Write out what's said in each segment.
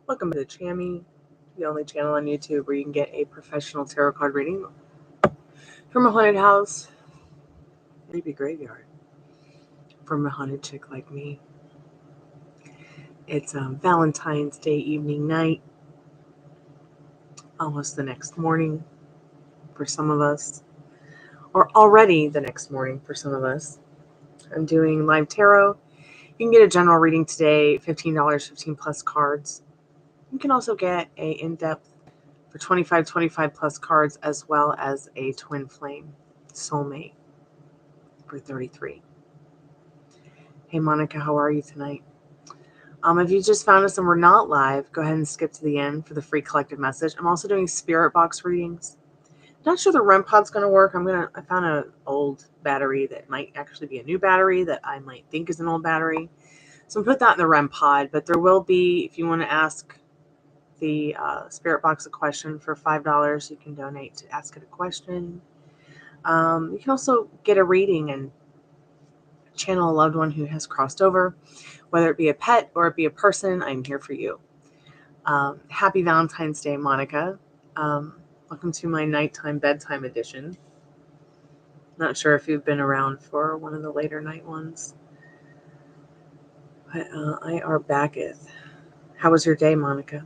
Welcome to the Chammy, the only channel on YouTube where you can get a professional tarot card reading from a haunted house, maybe graveyard, from a haunted chick like me. It's Valentine's Day evening night, almost the next morning for some of us, or already the next morning for some of us. I'm doing live tarot. You can get a general reading today, $15, 15 plus cards. You can also get a in-depth for $25 plus cards, as well as a Twinflame Soulmate for $33. Hey Monica, how are you tonight? If you just found us and we're not live, go ahead and skip to the end for the free collective message. I'm also doing Spiritbox readings. Not sure the REM pod's going to work. I found an old battery that might actually be a new battery that I might think is an old battery. So I'm put that in the REM pod, but there will be, if you want to ask the Spiritbox a question for $5, you can donate to ask it a question. You can also get a reading and channel a loved one who has crossed over, whether it be a pet or it be a person. I'm here for you. Happy Valentine's Day, Monica. Welcome to my nighttime bedtime edition. Not sure if you've been around for one of the later night ones, but I are backeth. How was your day, Monica?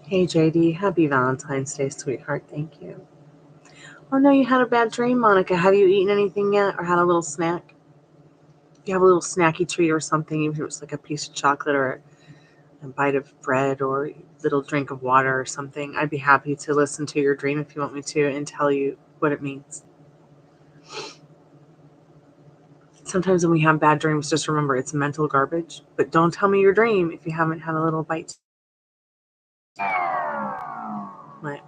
Hey JD, happy Valentine's Day, sweetheart. Thank you. Oh no, you had a bad dream, Monica. Have you eaten anything yet or had a little snack? If you have a little snacky treat or something, even if it was like a piece of chocolate or a bite of bread or a little drink of water or something, I'd be happy to listen to your dream if you want me to and tell you what it means. Sometimes when we have bad dreams, just remember it's mental garbage, but don't tell me your dream if you haven't had a little bite.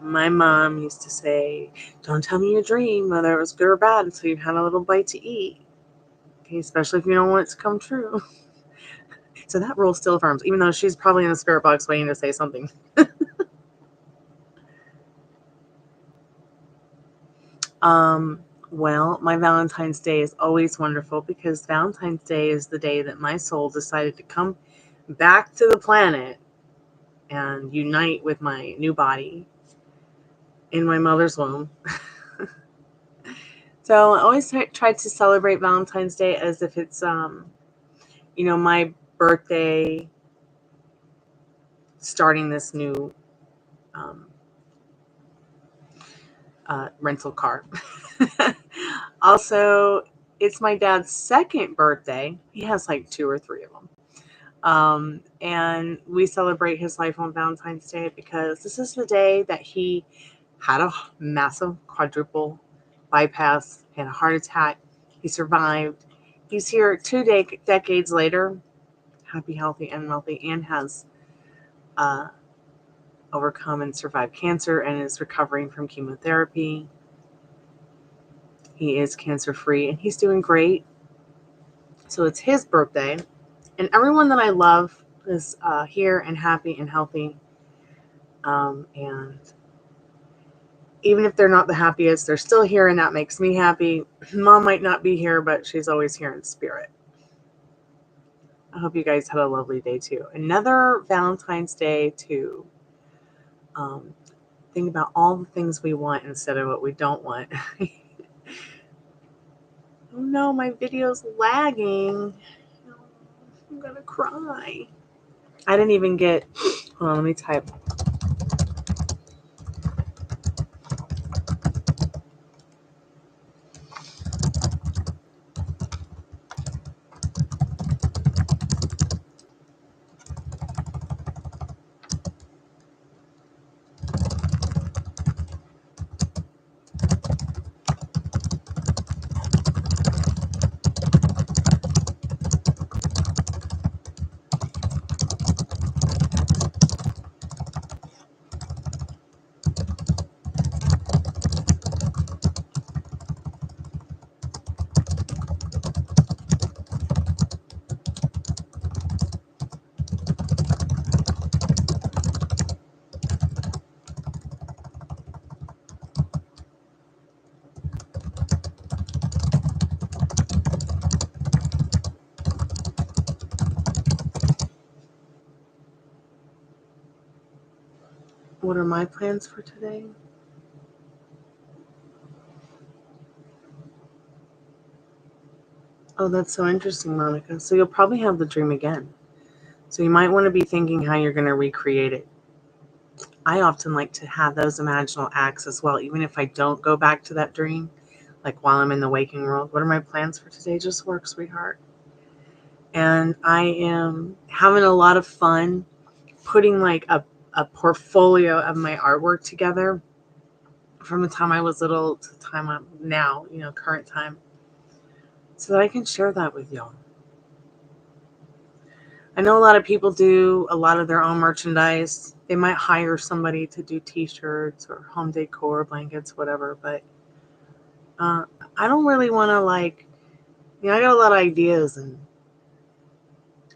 My mom used to say, don't tell me your dream, whether it was good or bad, until you've had a little bite to eat. Okay, especially if you don't want it to come true. So that rule still affirms, even though she's probably in the spirit box waiting to say something. Well, my Valentine's Day is always wonderful because Valentine's Day is the day that my soul decided to come back to the planet and unite with my new body in my mother's womb. So I always try to celebrate Valentine's Day as if it's, my birthday, starting this new rental car. Also, it's my dad's second birthday. He has like 2 or 3 of them. And we celebrate his life on Valentine's Day because this is the day that he had a massive quadruple bypass and a heart attack. He survived. He's here 2 decades later, happy, healthy, and wealthy, and has overcome and survived cancer and is recovering from chemotherapy. He is cancer-free and he's doing great. So it's his birthday. And everyone that I love is here and happy and healthy. And even if they're not the happiest, they're still here, and that makes me happy. Mom might not be here, but she's always here in spirit. I hope you guys had a lovely day too. Another Valentine's Day to think about all the things we want instead of what we don't want. Oh no, my video's lagging. I'm gonna cry. I didn't even get, hold on, let me type. what are my plans for today? Oh, that's so interesting, Monica. So you'll probably have the dream again. So you might want to be thinking how you're going to recreate it. I often like to have those imaginal acts as well, even if I don't go back to that dream, like while I'm in the waking world. What are my plans for today? Just work, sweetheart. And I am having a lot of fun putting like a portfolio of my artwork together from the time I was little to the time I'm now, current time, so that I can share that with y'all. I know a lot of people do a lot of their own merchandise. They might hire somebody to do t-shirts or home decor, blankets, whatever, but I don't really want to I got a lot of ideas and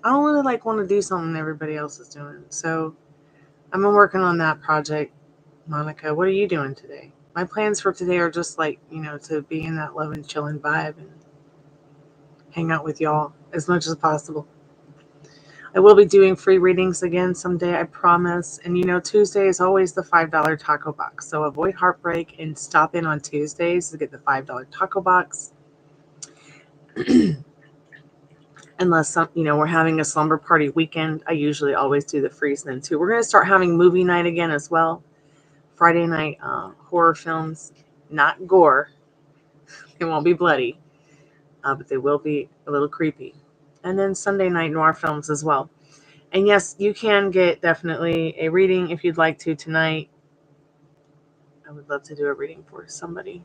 I don't really want to do something everybody else is doing. So I've been working on that project. Monica, what are you doing today? My plans for today are just to be in that love and chilling vibe and hang out with y'all as much as possible. I will be doing free readings again someday, I promise. And Tuesday is always the $5 taco box. So avoid heartbreak and stop in on Tuesdays to get the $5 taco box. Unless we're having a slumber party weekend, I usually always do the freeze then too. We're going to start having movie night again as well. Friday night horror films, not gore. They won't be bloody, but they will be a little creepy. And then Sunday night noir films as well. And yes, you can get definitely a reading if you'd like to tonight. I would love to do a reading for somebody.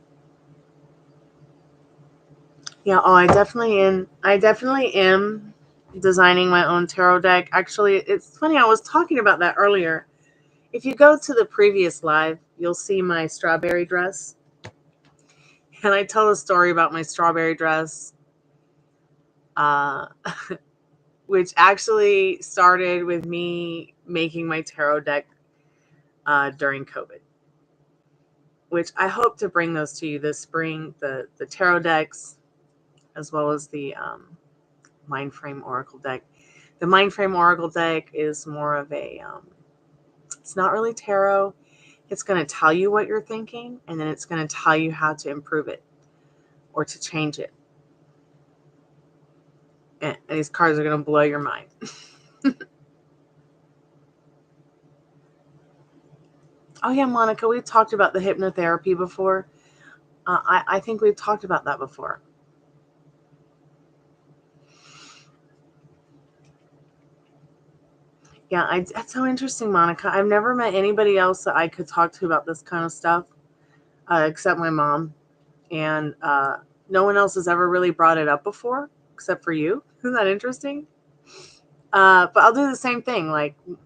Yeah, I definitely am designing my own tarot deck. Actually, it's funny, I was talking about that earlier. If you go to the previous live, you'll see my strawberry dress. And I tell a story about my strawberry dress, which actually started with me making my tarot deck during COVID, which I hope to bring those to you this spring, the tarot decks, as well as the Mindframe Oracle deck. The Mindframe Oracle deck is more of it's not really tarot. It's going to tell you what you're thinking, and then it's going to tell you how to improve it or to change it. And these cards are going to blow your mind. Oh, yeah, Monica, we've talked about the hypnotherapy before. I think we've talked about that before. Yeah, that's so interesting, Monica. I've never met anybody else that I could talk to about this kind of stuff, except my mom. And no one else has ever really brought it up before, except for you. Isn't that interesting? But I'll do the same thing. And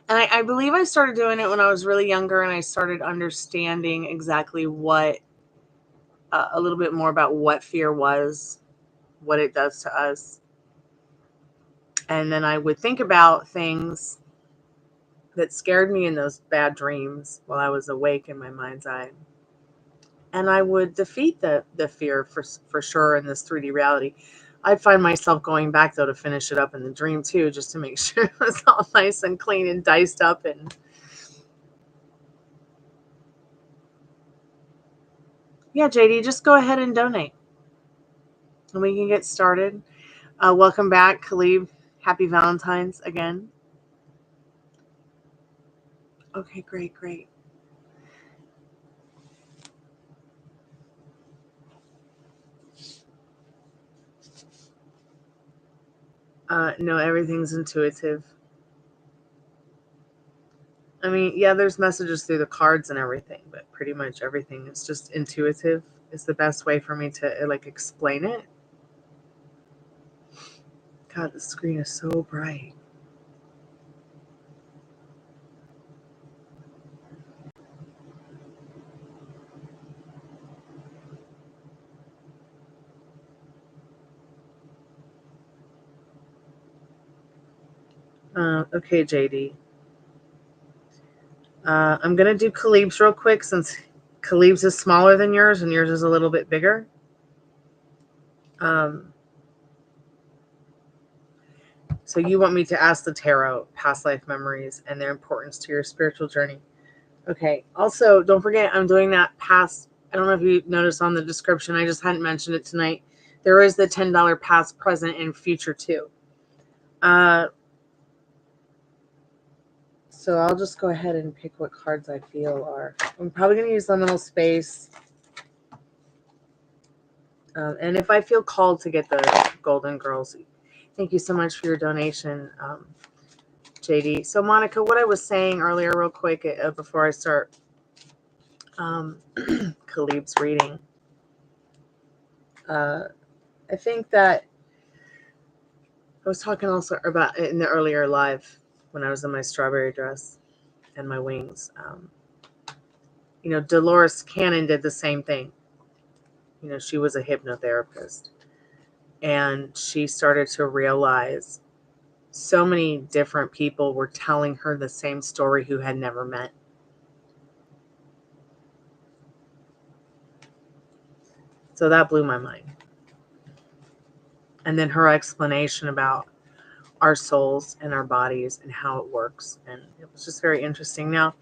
I believe I started doing it when I was really younger, and I started understanding exactly what, a little bit more about what fear was, what it does to us. And then I would think about things that scared me in those bad dreams while I was awake in my mind's eye. And I would defeat the fear for sure in this 3D reality. I'd find myself going back, though, to finish it up in the dream, too, just to make sure it was all nice and clean and diced up. And yeah, JD, just go ahead and donate. And we can get started. Welcome back, Khalib. Happy Valentine's again. Okay, great. No, everything's intuitive. I mean, yeah, there's messages through the cards and everything, but pretty much everything is just intuitive. Is the best way for me to explain it. God, the screen is so bright. Okay, JD. I'm going to do Khalib's real quick since Khalib's is smaller than yours and yours is a little bit bigger. So you want me to ask the tarot past life memories and their importance to your spiritual journey. Okay. Also, don't forget, I'm doing that past. I don't know if you noticed on the description. I just hadn't mentioned it tonight. There is the $10 past, present, and future too. So I'll just go ahead and pick what cards I feel are. I'm probably going to use liminal space. And if I feel called to get the Golden Girls, thank you so much for your donation, JD. So Monica, what I was saying earlier real quick before I start Khalib's reading, I think that I was talking also about it in the earlier live when I was in my strawberry dress and my wings. You know, Dolores Cannon did the same thing. You know, she was a hypnotherapist. And she started to realize so many different people were telling her the same story who had never met. So that blew my mind. And then her explanation about our souls and our bodies and how it works. And it was just very interesting. Now,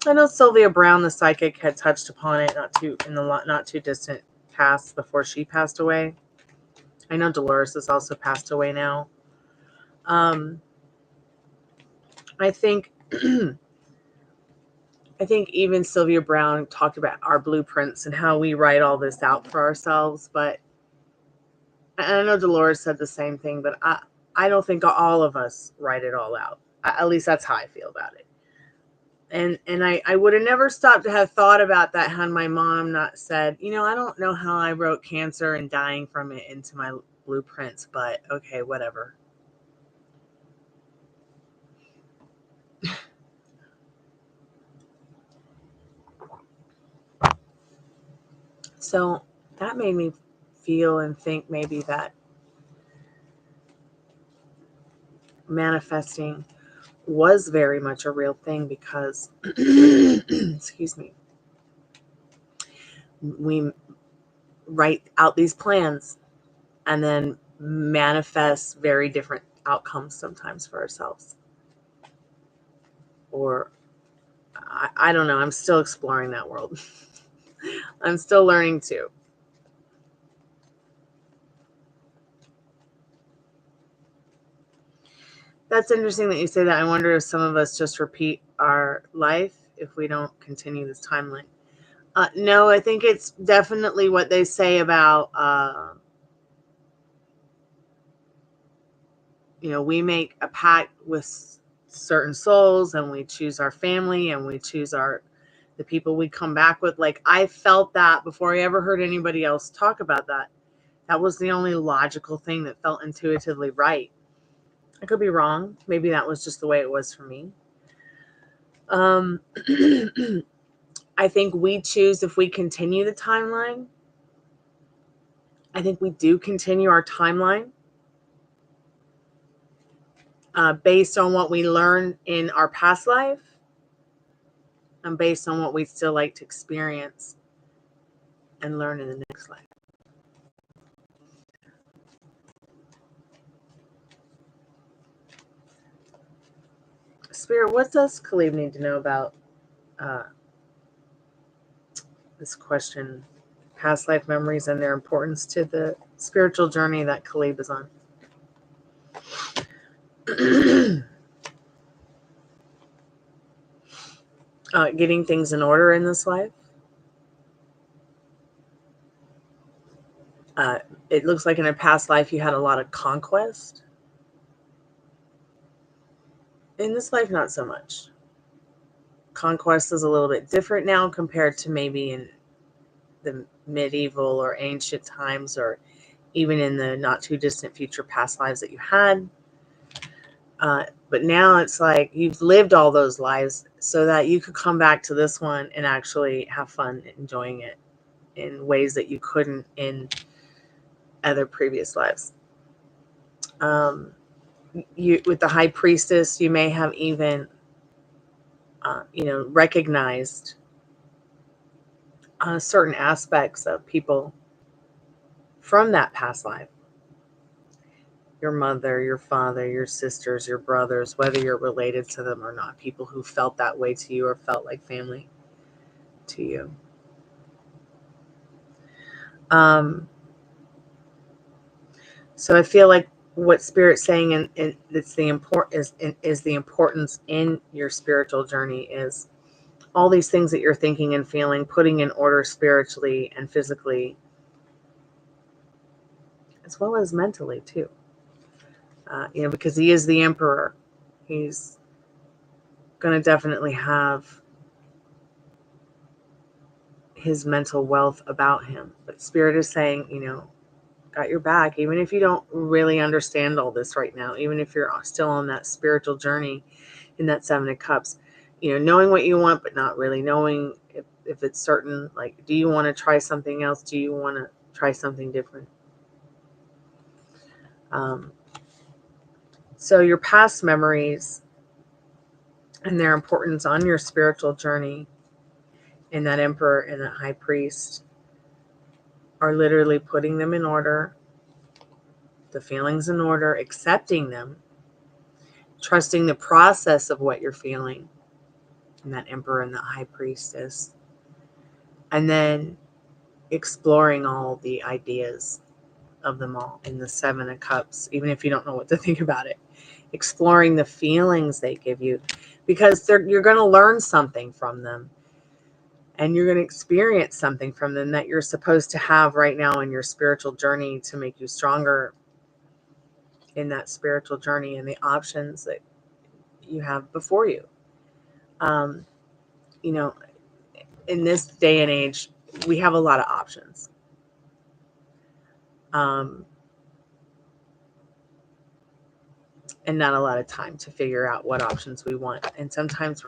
I know Sylvia Brown, the psychic, had touched upon it not too distant past before she passed away. I know Dolores has also passed away now. I think even Sylvia Brown talked about our blueprints and how we write all this out for ourselves. But I know Dolores said the same thing, but I don't think all of us write it all out. At least that's how I feel about it. And I would have never stopped to have thought about that had my mom not said, you know, I don't know how I wrote cancer and dying from it into my blueprints, but okay, whatever. So that made me feel and think maybe that manifesting was very much a real thing because, excuse me, we write out these plans and then manifest very different outcomes sometimes for ourselves. Or I don't know. I'm still exploring that world. I'm still learning too. That's interesting that you say that. I wonder if some of us just repeat our life if we don't continue this timeline. No, I think it's definitely what they say about, you know, we make a pact with certain souls and we choose our family and we choose the people we come back with. Like, I felt that before I ever heard anybody else talk about that. That was the only logical thing that felt intuitively right. I could be wrong. Maybe that was just the way it was for me. I think we choose if we continue the timeline. I think we do continue our timeline based on what we learn in our past life and based on what we still like to experience and learn in the next life. Spirit, what does Khalib need to know about this question, past life memories and their importance to the spiritual journey that Khalib is on? Getting things in order in this life. It looks like in a past life you had a lot of conquest. In this life, not so much. Conquest is a little bit different now compared to maybe in the medieval or ancient times, or even in the not too distant future past lives that you had. But now it's like you've lived all those lives so that you could come back to this one and actually have fun enjoying it in ways that you couldn't in other previous lives. With the high priestess, you may have even, recognized certain aspects of people from that past life. your mother, your father, your sisters, your brothers, whether you're related to them or not, people who felt that way to you or felt like family to you. So I feel like what Spirit's saying, and it's the is the importance in your spiritual journey is all these things that you're thinking and feeling, putting in order spiritually and physically, as well as mentally too. Because he is the emperor, he's going to definitely have his mental wealth about him. But Spirit is saying, got your back, even if you don't really understand all this right now, even if you're still on that spiritual journey in that Seven of Cups, knowing what you want, but not really knowing if it's certain. Like, do you want to try something else? Do you want to try something different? So your past memories and their importance on your spiritual journey in that Emperor and that High Priest are literally putting them in order, the feelings in order, accepting them, trusting the process of what you're feeling in that Emperor and that High Priestess, and then exploring all the ideas of them all in the Seven of Cups, even if you don't know what to think about it. Exploring the feelings they give you, because you're going to learn something from them, and you're going to experience something from them that you're supposed to have right now in your spiritual journey to make you stronger in that spiritual journey and the options that you have before you. In this day and age, we have a lot of options. And not a lot of time to figure out what options we want. And sometimes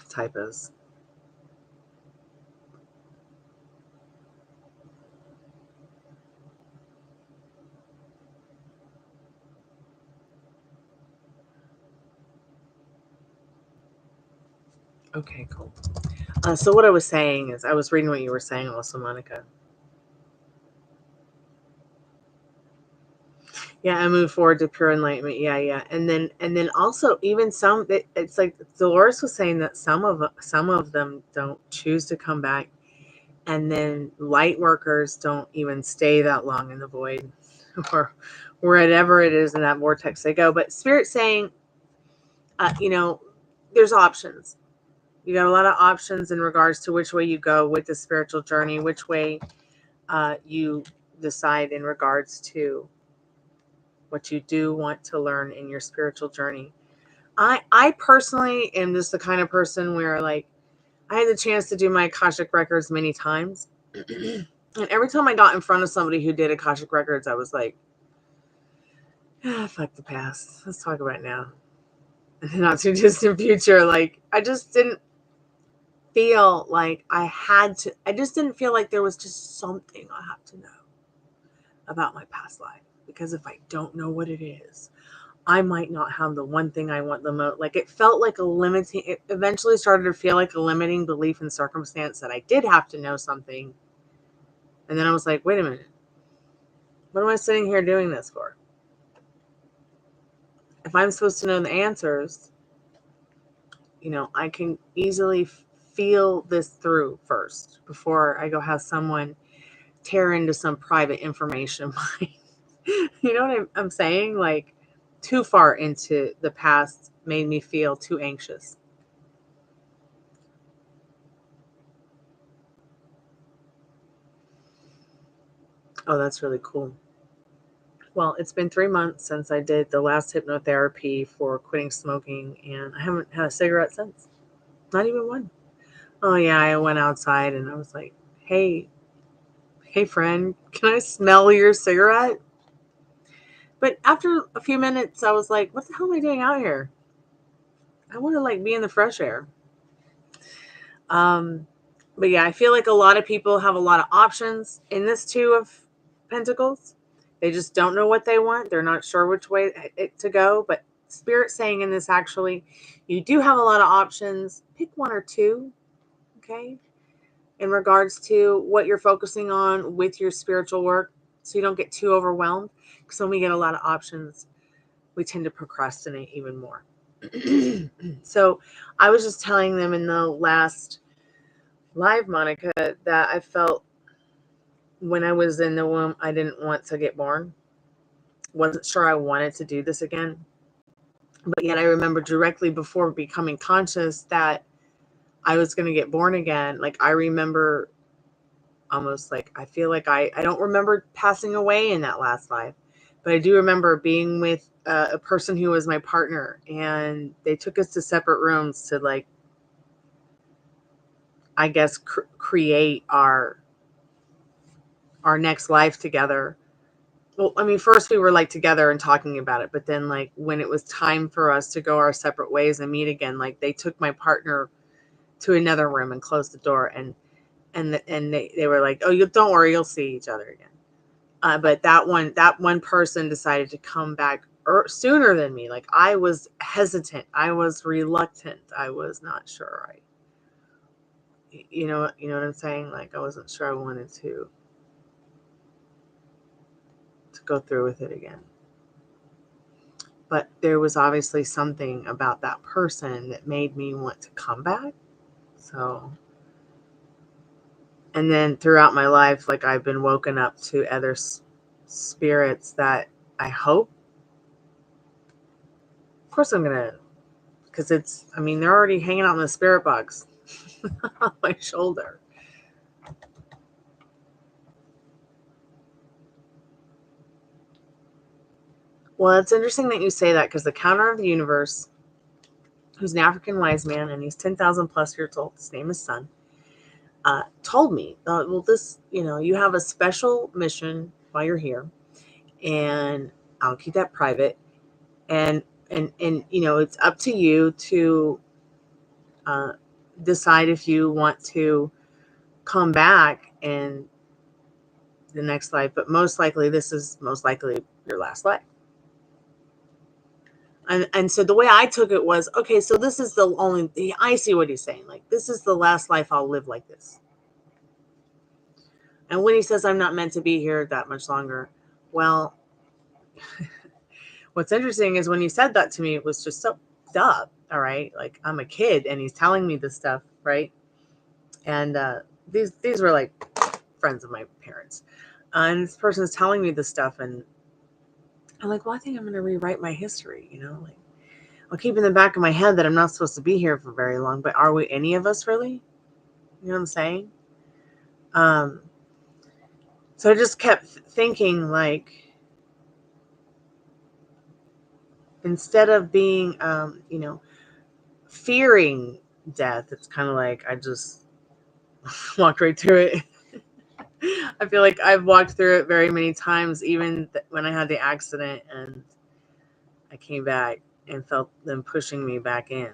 typos. Okay, cool. So what I was saying is, I was reading what you were saying also, Monica. Yeah, I move forward to pure enlightenment. Yeah. And then also, even some, it's like Dolores was saying that some of them don't choose to come back. And then light workers don't even stay that long in the void or wherever it is in that vortex they go. But Spirit's saying, there's options. You got a lot of options in regards to which way you go with the spiritual journey, which way you decide in regards to what you do want to learn in your spiritual journey. I personally am just the kind of person where, like, I had the chance to do my Akashic Records many times. And every time I got in front of somebody who did Akashic Records, I was like, fuck the past. Let's talk about it now. In the not too distant future. Like, I just didn't feel like I had to. I just didn't feel like there was just something I have to know about my past life. Because if I don't know what it is, I might not have the one thing I want the most. Like, it felt like it eventually started to feel like a limiting belief in circumstance that I did have to know something. And then I was like, wait a minute. What am I sitting here doing this for? If I'm supposed to know the answers, I can easily feel this through first before I go have someone tear into some private information of mine. You know what I'm saying? Like, too far into the past made me feel too anxious. Oh, that's really cool. Well, it's been 3 months since I did the last hypnotherapy for quitting smoking, and I haven't had a cigarette since. Not even one. Oh, yeah, I went outside and I was like, hey, friend, can I smell your cigarette? But after a few minutes, I was like, what the hell am I doing out here? I want to like be in the fresh air. But yeah, I feel like a lot of people have a lot of options in this Two of Pentacles. They just don't know what they want. They're not sure which way to go. But Spirit saying in this, actually, you do have a lot of options. Pick one or two, okay, in regards to what you're focusing on with your spiritual work, so you don't get too overwhelmed. Because when we get a lot of options, we tend to procrastinate even more. So I was just telling them in the last live, Monica, that I felt when I was in the womb, I didn't want to get born. Wasn't sure I wanted to do this again. But yet I remember directly before becoming conscious that I was going to get born again. Like I remember almost like, I feel like I don't remember passing away in that last life, but I do remember being with a person who was my partner, and they took us to separate rooms to like, I guess, create our next life together. Well, I mean, first we were like together and talking about it, but then like when it was time for us to go our separate ways and meet again, like they took my partner to another room and closed the door, and they were like, "Oh, you don't worry, you'll see each other again." But that one person decided to come back sooner than me. Like I was hesitant, I was reluctant, I was not sure. You know what I'm saying? Like I wasn't sure I wanted to go through with it again. But there was obviously something about that person that made me want to come back. So, and then throughout my life, like I've been woken up to other spirits that I hope, of course I'm going to, because it's, I mean, they're already hanging out in the spirit box on my shoulder. Well, it's interesting that you say that, because the counter of the universe, who's an African wise man, and he's 10,000 plus years old, his name is Sun, told me, well, this, you have a special mission while you're here, and I'll keep that private. And it's up to you to decide if you want to come back in the next life, but most likely this is most likely your last life. And so the way I took it was, okay, so this is the only, I see what he's saying. Like, this is the last life I'll live like this. And when he says I'm not meant to be here that much longer, well, what's interesting is when he said that to me, it was just so duh. All right. Like I'm a kid and he's telling me this stuff. Right. And these were like friends of my parents. And this person is telling me this stuff. And I'm like, well, I think I'm going to rewrite my history. Like I'll keep in the back of my head that I'm not supposed to be here for very long. But are we, any of us, really? You know what I'm saying? So I just kept thinking, like, instead of being, fearing death, it's kind of like I just walked right through it. I feel like I've walked through it very many times, even when I had the accident and I came back and felt them pushing me back in.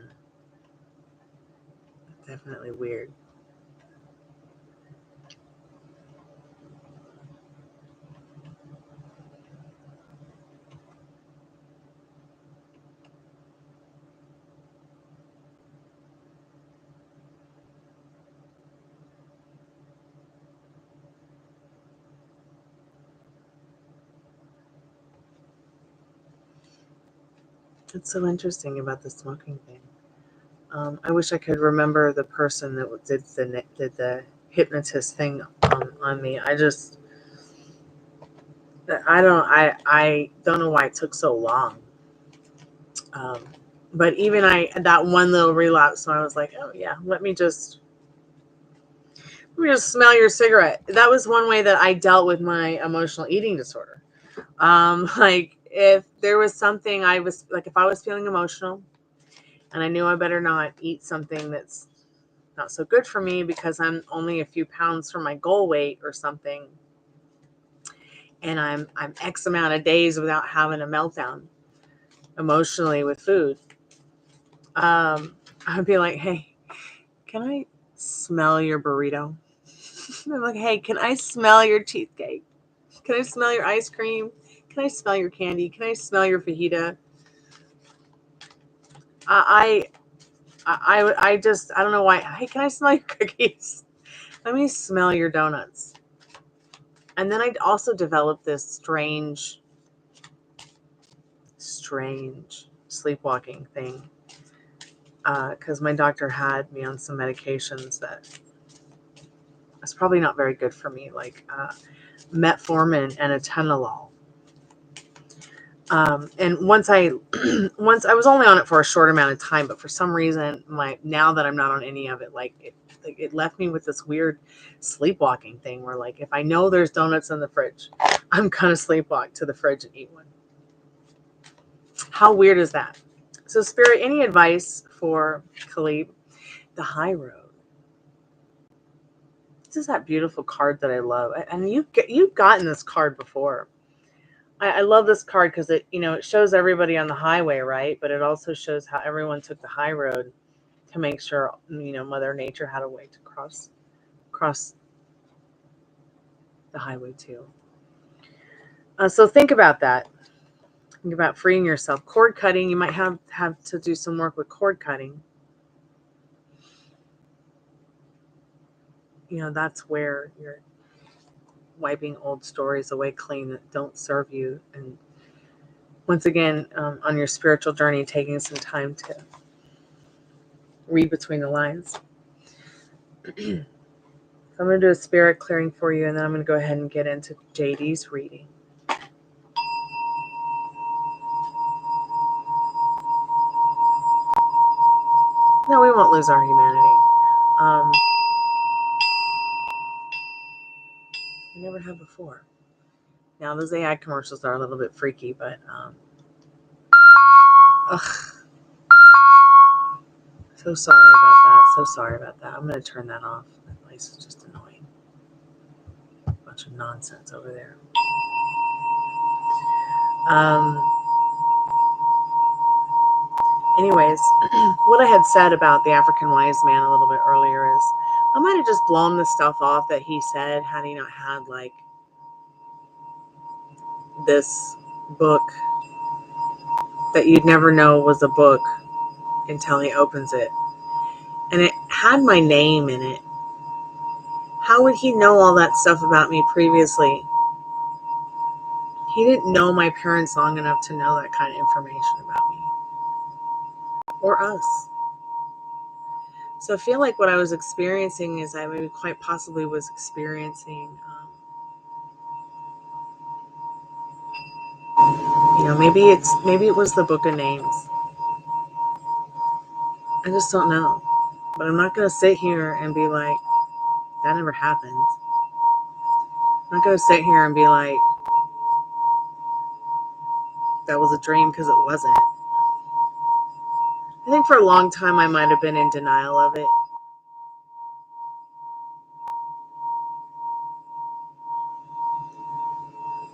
Definitely weird. It's so interesting about the smoking thing. I wish I could remember the person that did the hypnotist thing on me. I don't know why it took so long. But even that one little relapse, so I was like, oh yeah, let me just smell your cigarette. That was one way that I dealt with my emotional eating disorder. Like if there was something if I was feeling emotional and I knew I better not eat something that's not so good for me because I'm only a few pounds from my goal weight or something, and I'm X amount of days without having a meltdown emotionally with food, I'd be like, hey, can I smell your burrito? I'm like, hey, can I smell your cheesecake? Can I smell your ice cream? Can I smell your candy? Can I smell your fajita? I don't know why. Hey, can I smell your cookies? Let me smell your donuts. And then I'd also developed this strange sleepwalking thing. Because my doctor had me on some medications that was probably not very good for me, like metformin and atenolol. And once I was only on it for a short amount of time, but for some reason, now that I'm not on any of it, it left me with this weird sleepwalking thing where, like, if I know there's donuts in the fridge, I'm gonna sleepwalk to the fridge and eat one. How weird is that? So, Spirit, any advice for Khalib? The High Road. This is that beautiful card that I love, and you've gotten this card before. I love this card because it shows everybody on the highway, right? But it also shows how everyone took the high road to make sure Mother Nature had a way to cross the highway too. So think about that. Think about freeing yourself. Cord cutting. You might have to do some work with cord cutting. That's where you're wiping old stories away clean that don't serve you. And once again, on your spiritual journey, taking some time to read between the lines. I'm going to do a spirit clearing for you, and then I'm going to go ahead and get into JD's reading. No, we won't lose our humanity. I never have before. Now, those AI commercials are a little bit freaky, but so sorry about that. So sorry about that. I'm going to turn that off. That place is just annoying. A bunch of nonsense over there. Anyways, what I had said about the African wise man a little bit earlier is I might have just blown the stuff off that he said had he not had like this book that you'd never know was a book until he opens it. And it had my name in it. How would he know all that stuff about me previously? He didn't know my parents long enough to know that kind of information about me. Or us. So I feel like what I was experiencing is I maybe quite possibly was experiencing, maybe it was the Book of Names. I just don't know. But I'm not going to sit here and be like, that never happened. I'm not going to sit here and be like, that was a dream, because it wasn't. I think for a long time I might have been in denial of it.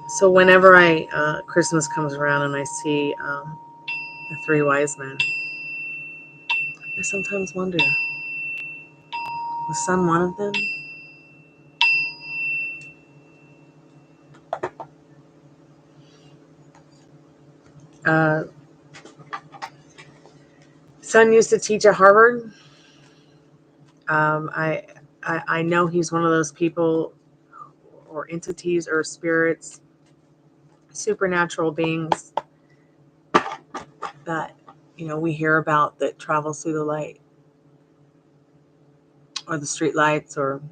So whenever Christmas comes around and I see the three wise men, I sometimes wonder, was Son one of them? Son used to teach at Harvard. I know he's one of those people or entities or spirits, supernatural beings that we hear about that travels through the light or the street lights, or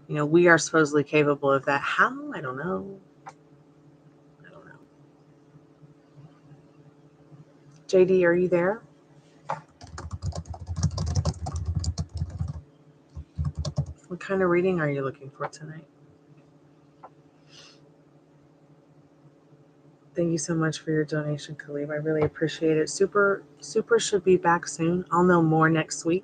we are supposedly capable of that. How? I don't know. JD, are you there? What kind of reading are you looking for tonight? Thank you so much for your donation, Khalib. I really appreciate it. Super should be back soon. I'll know more next week.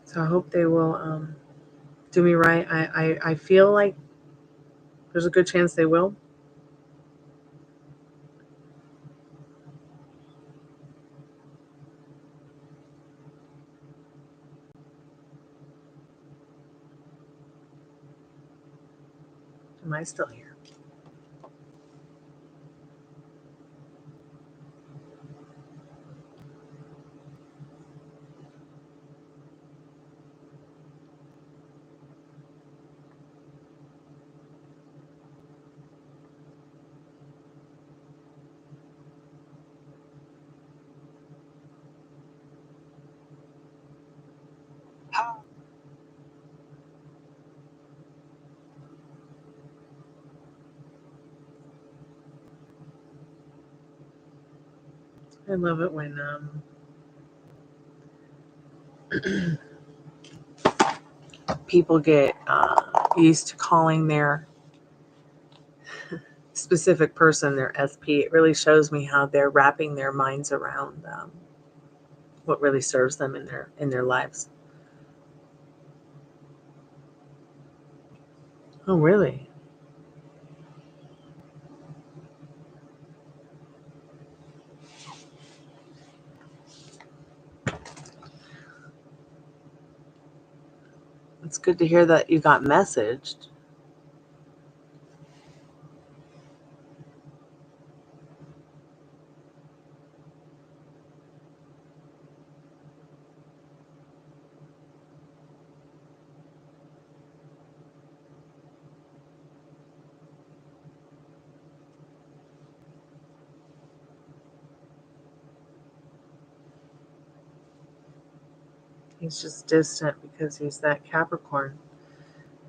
So I hope they will do me right. I feel like there's a good chance they will. Am I still here? I love it when people get used to calling their specific person their SP. It really shows me how they're wrapping their minds around what really serves them in their lives. Oh, really? It's good to hear that you got messaged. He's just distant because he's that Capricorn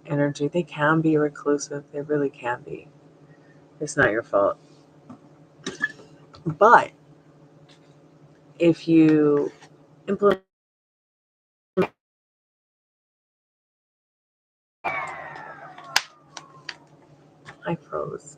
energy. They can be reclusive. They really can be. It's not your fault. But if you implement, I froze.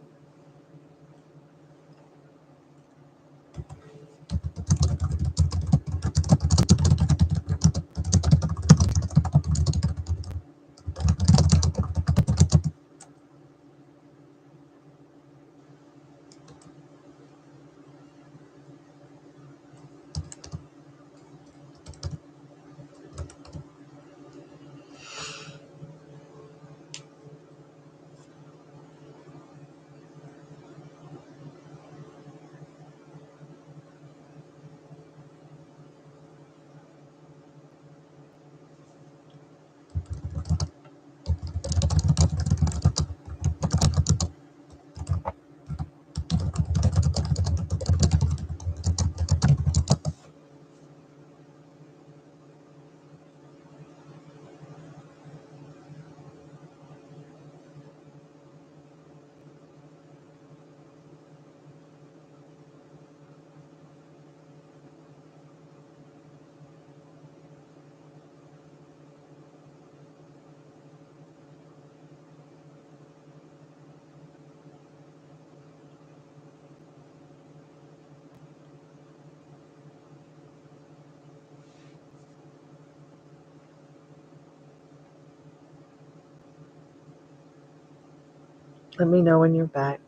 Let me know when you're back.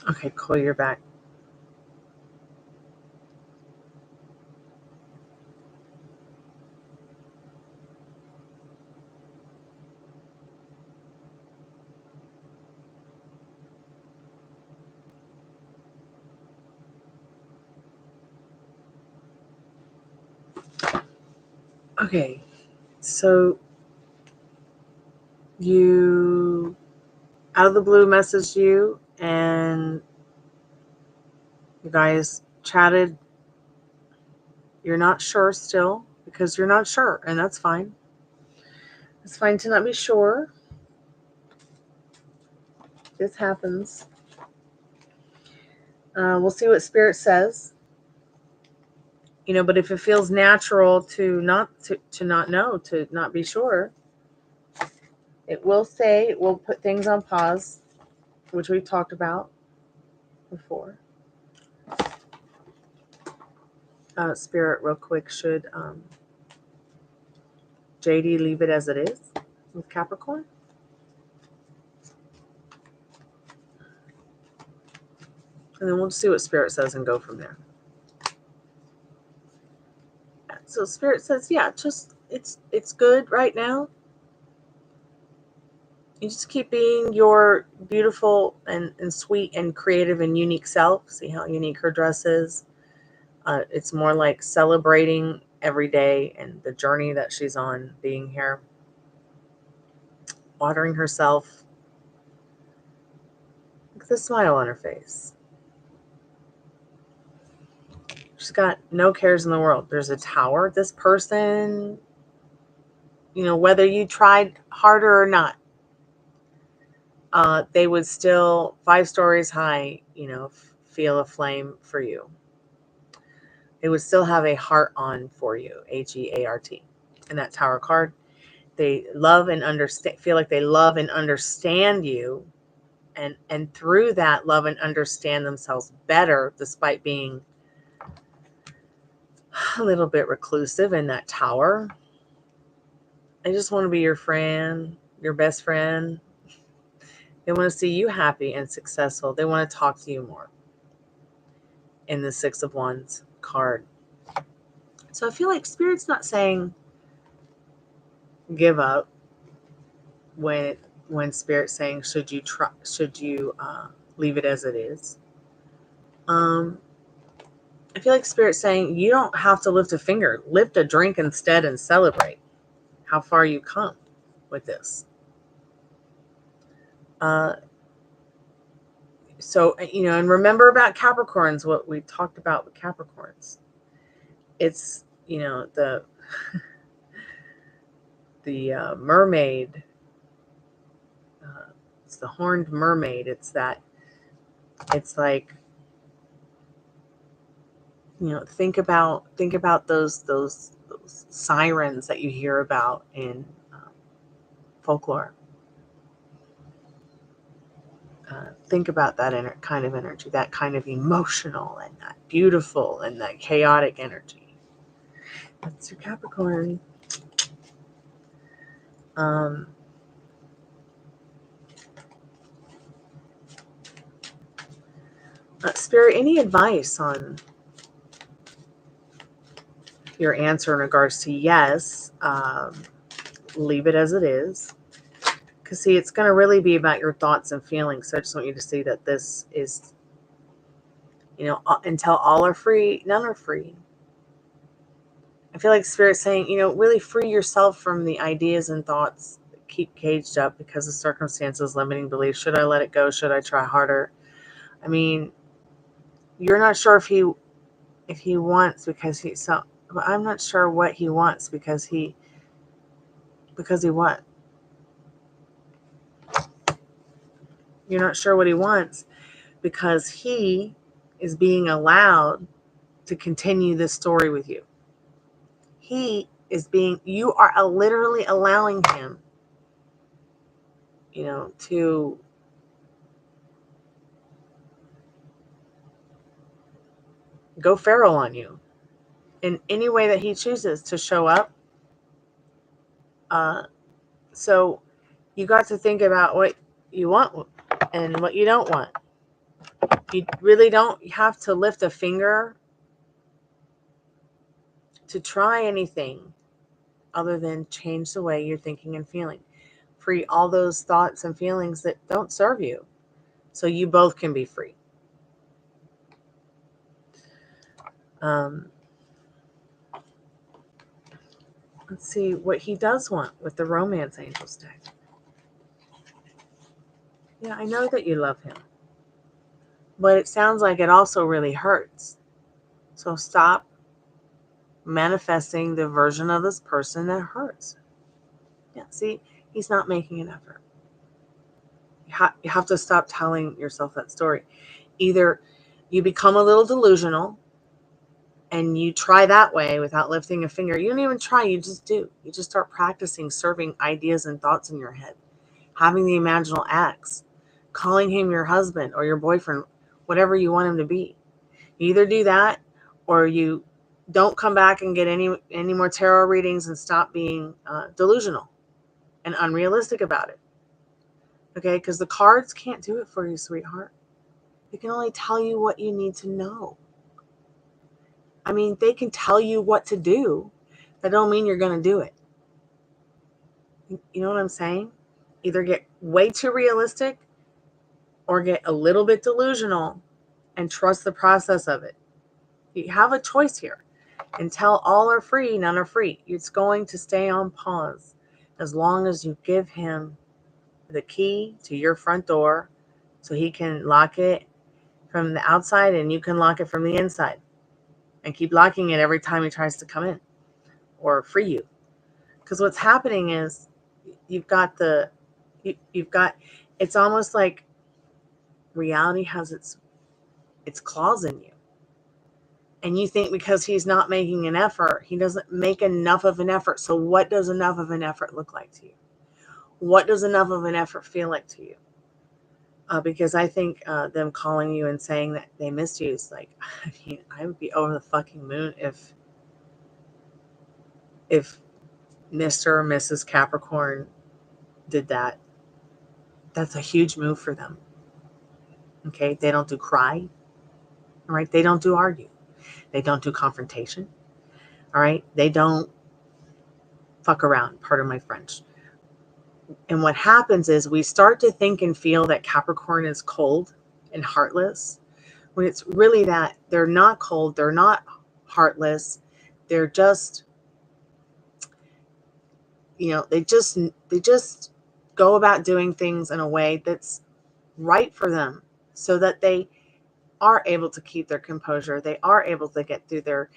Okay, cool, you're back. Okay, so you out of the blue messaged you and you guys chatted. You're not sure still because you're not sure, and that's fine. It's fine to not be sure. This happens. We'll see what Spirit says. But if it feels natural to not know, to not be sure, it will put things on pause, which we've talked about before. Spirit, real quick, should JD leave it as it is with Capricorn? And then we'll see what Spirit says and go from there. So Spirit says, yeah, just it's good right now. You just keep being your beautiful and sweet and creative and unique self. See how unique her dress is? It's more like celebrating every day and the journey that she's on being here. Watering herself. Look at the smile on her face. She's got no cares in the world. There's a tower. This person, whether you tried harder or not, they would still 5 stories high, feel a flame for you. They would still have a heart on for you, Heart. And that tower card, they love and understand, feel like they love and understand you. And through that, love and understand themselves better, despite being a little bit reclusive in that tower. I just want to be your friend, your best friend. They want to see you happy and successful. They want to talk to you more. In the 6 of Wands card. So I feel like Spirit's not saying give up when Spirit's saying should you leave it as it is. I feel like Spirit's saying you don't have to lift a finger. Lift a drink instead and celebrate how far you come with this. So, and remember about Capricorns, what we talked about with Capricorns. It's, the mermaid. It's the horned mermaid. It's like, think about those sirens that you hear about in folklore. Think about that kind of energy, that kind of emotional and that beautiful and that chaotic energy. That's your Capricorn. Spirit, any advice on your answer in regards to yes, leave it as it is? Because, see, it's going to really be about your thoughts and feelings. So I just want you to see that this is, until all are free, none are free. I feel like Spirit's saying, really free yourself from the ideas and thoughts that keep caged up because of circumstances, limiting beliefs. Should I let it go? Should I try harder? I mean, you're not sure if he wants because but I'm not sure what he wants because he what? You're not sure what he wants because he is being allowed to continue this story with you. You are literally allowing him, to go feral on you in any way that he chooses to show up. So you got to think about what you want and what you don't want. You really don't have to lift a finger to try anything other than change the way you're thinking and feeling. Free all those thoughts and feelings that don't serve you so you both can be free. Let's see what he does want with the Romance Angels deck. Yeah, I know that you love him. But it sounds like it also really hurts. So stop manifesting the version of this person that hurts. Yeah, see, he's not making an effort. You have to stop telling yourself that story. Either you become a little delusional and you try that way without lifting a finger. You don't even try, you just do. You just start practicing serving ideas and thoughts in your head, having the imaginal acts, calling him your husband or your boyfriend, whatever you want him to be. You either do that or you don't come back and get any more tarot readings and stop being delusional and unrealistic about it. Okay, because the cards can't do it for you, sweetheart. They can only tell you what you need to know. I mean, they can tell you what to do. That don't mean you're going to do it. You know what I'm saying? Either get way too realistic or get a little bit delusional and trust the process of it. You have a choice here. Until all are free, none are free. It's going to stay on pause as long as you give him the key to your front door so he can lock it from the outside and you can lock it from the inside and keep locking it every time he tries to come in or free you. Because what's happening is you've got it's almost like reality has its claws in you. And you think because he's not making an effort, he doesn't make enough of an effort. So what does enough of an effort look like to you? What does enough of an effort feel like to you? Because I think them calling you and saying that they missed you is like, I mean, I would be over the fucking moon if Mr. or Mrs. Capricorn did that. That's a huge move for them. Okay, they don't do cry. All right, they don't do argue. They don't do confrontation. All right, they don't fuck around, pardon my French. And what happens is we start to think and feel that Capricorn is cold and heartless, when it's really that they're not cold, they're not heartless, they're just, they just go about doing things in a way that's right for them so that they are able to keep their composure. They are able to get through their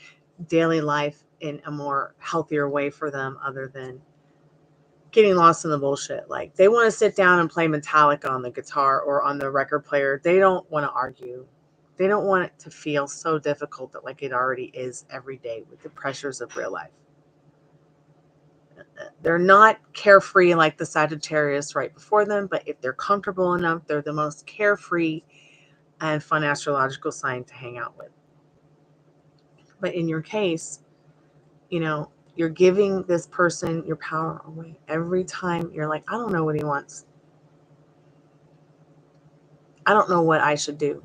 daily life in a more healthier way for them, other than getting lost in the bullshit. Like, they want to sit down and play Metallica on the guitar or on the record player. They don't want to argue. They don't want it to feel so difficult that like it already is every day with the pressures of real life. They're not carefree like the Sagittarius right before them, but if they're comfortable enough, they're the most carefree and fun astrological sign to hang out with. But in your case, you're giving this person your power away. Every time you're like, I don't know what he wants. I don't know what I should do.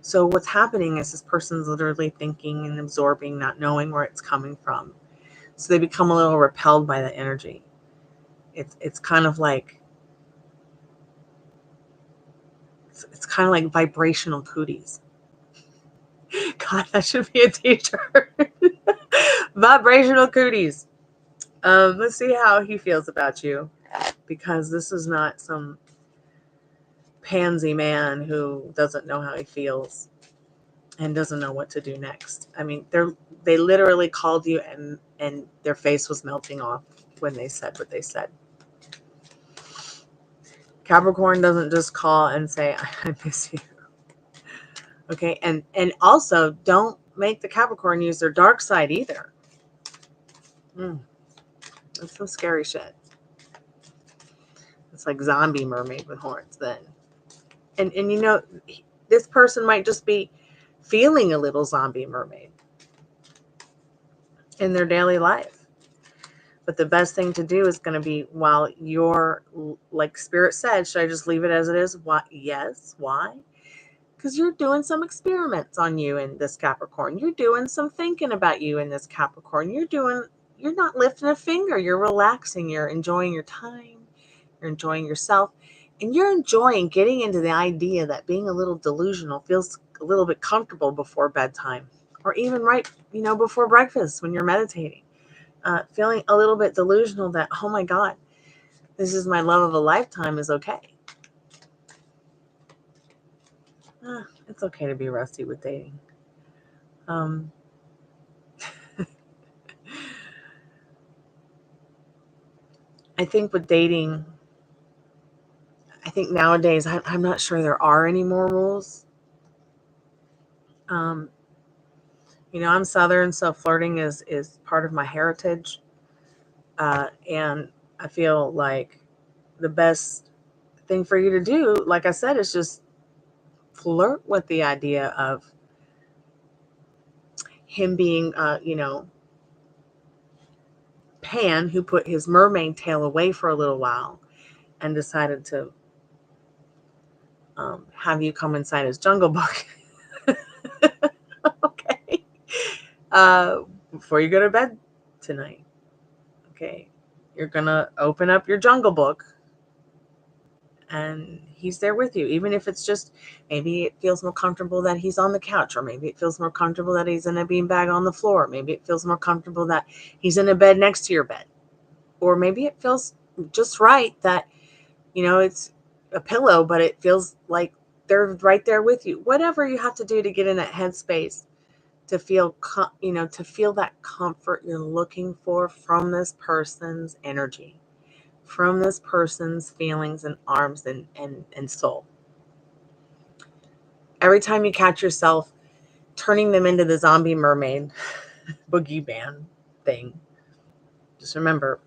So what's happening is this person's literally thinking and absorbing, not knowing where it's coming from. So they become a little repelled by the energy. It's kind of like, it's kind of like vibrational cooties. God, that should be a t-shirt. Vibrational cooties. Let's see how he feels about you, because this is not some pansy man who doesn't know how he feels and doesn't know what to do next. I mean, they literally called you and their face was melting off when they said what they said. Capricorn doesn't just call and say, I miss you. Okay, and also don't make the Capricorn use their dark side either. That's some scary shit. It's like zombie mermaid with horns then. And this person might just be feeling a little zombie mermaid in their daily life. But the best thing to do is going to be, while you're, like Spirit said, should I just leave it as it is? Why? Yes. Why? Because you're doing some experiments on you in this Capricorn. You're doing some thinking about you in this Capricorn. You're not lifting a finger. You're relaxing. You're enjoying your time. You're enjoying yourself. And you're enjoying getting into the idea that being a little delusional feels a little bit comfortable before bedtime, or even right, before breakfast when you're meditating. Feeling a little bit delusional that, oh my God, this is my love of a lifetime is okay. It's okay to be rusty with dating. I think with dating, nowadays, I'm not sure there are any more rules. You know, I'm Southern, so flirting is part of my heritage. And I feel like the best thing for you to do, like I said, is just flirt with the idea of him being, Pan, who put his mermaid tail away for a little while and decided to have you come inside his jungle book. Okay. Before you go to bed tonight. Okay. You're going to open up your jungle book and he's there with you. Even if it's just, maybe it feels more comfortable that he's on the couch, or maybe it feels more comfortable that he's in a beanbag on the floor. Maybe it feels more comfortable that he's in a bed next to your bed. Or maybe it feels just right that, it's a pillow, but it feels like they're right there with you. Whatever you have to do to get in that headspace to feel, to feel that comfort you're looking for from this person's energy, from this person's feelings and arms and soul. Every time you catch yourself turning them into the zombie mermaid boogie band thing, just remember,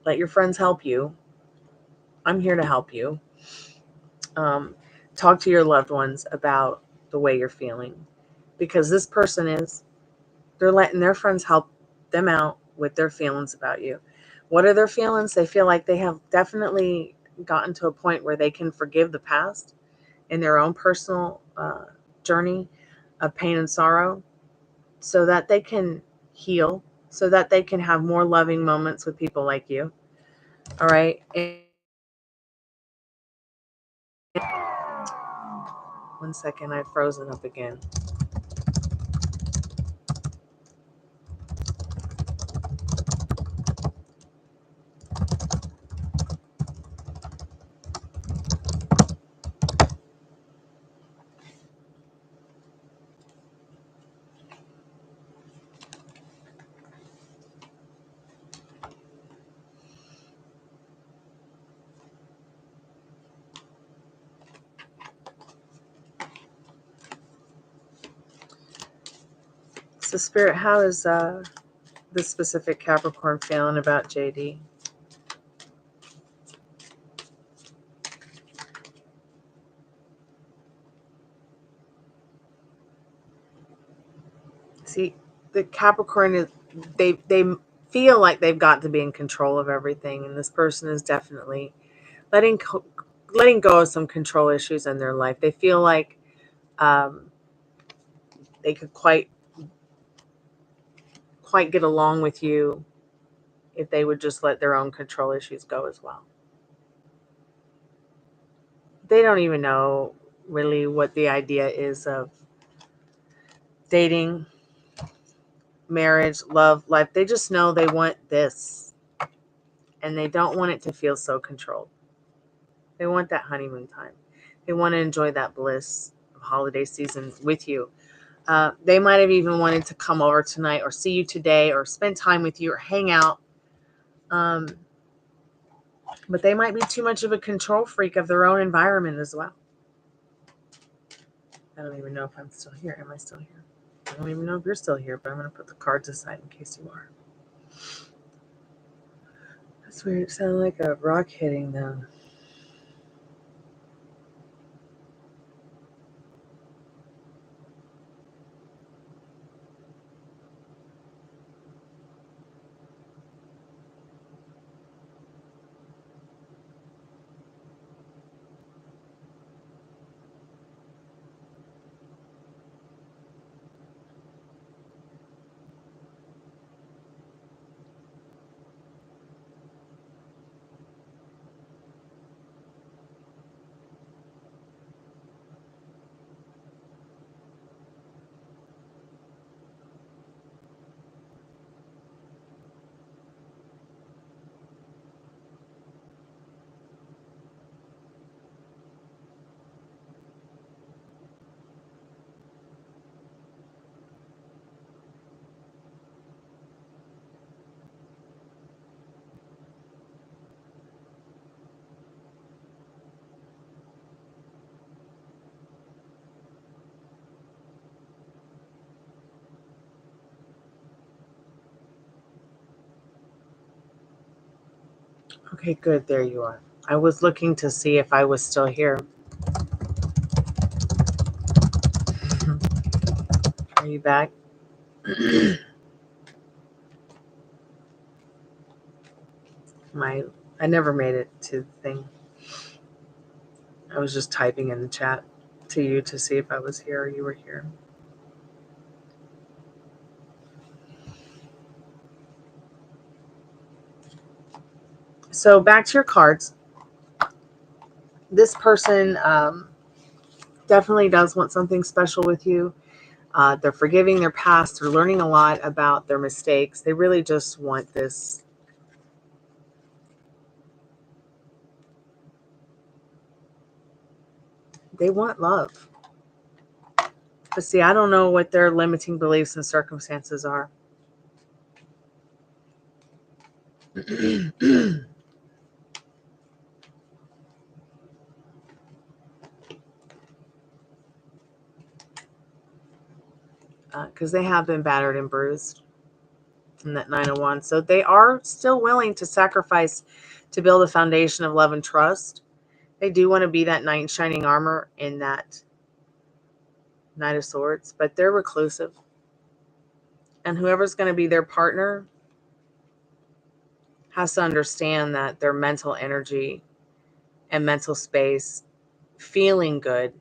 let your friends help you. I'm here to help you. Talk to your loved ones about the way you're feeling, because this person they're letting their friends help them out with their feelings about you. What are their feelings? They feel like they have definitely gotten to a point where they can forgive the past in their own personal journey of pain and sorrow, so that they can heal, so that they can have more loving moments with people like you. All right. And 1 second, I've frozen up again. So, Spirit, how is this specific Capricorn feeling about JD? See, the Capricorn is, they feel like they've got to be in control of everything, and this person is definitely letting go of some control issues in their life. They feel like they could quite get along with you if they would just let their own control issues go as well. They don't even know really what the idea is of dating, marriage, love, life. They just know they want this, and they don't want it to feel so controlled. They want that honeymoon time. They want to enjoy that bliss of holiday season with you. They might have even wanted to come over tonight, or see you today, or spend time with you, or hang out. But they might be too much of a control freak of their own environment as well. I don't even know if I'm still here. Am I still here? I don't even know if you're still here, but I'm going to put the cards aside in case you are. That's weird. It sounded like a rock hitting them. Okay, good. There you are. I was looking to see if I was still here. Are you back? I never made it to the thing. I was just typing in the chat to you to see if I was here or you were here. So back to your cards. This person definitely does want something special with you. They're forgiving their past. They're learning a lot about their mistakes. They really just want this. They want love. But see, I don't know what their limiting beliefs and circumstances are. Because they have been battered and bruised in that 9 of Wands. So they are still willing to sacrifice to build a foundation of love and trust. They do want to be that knight in shining armor in that Knight of Swords, but they're reclusive. And whoever's going to be their partner has to understand that their mental energy and mental space, feeling good,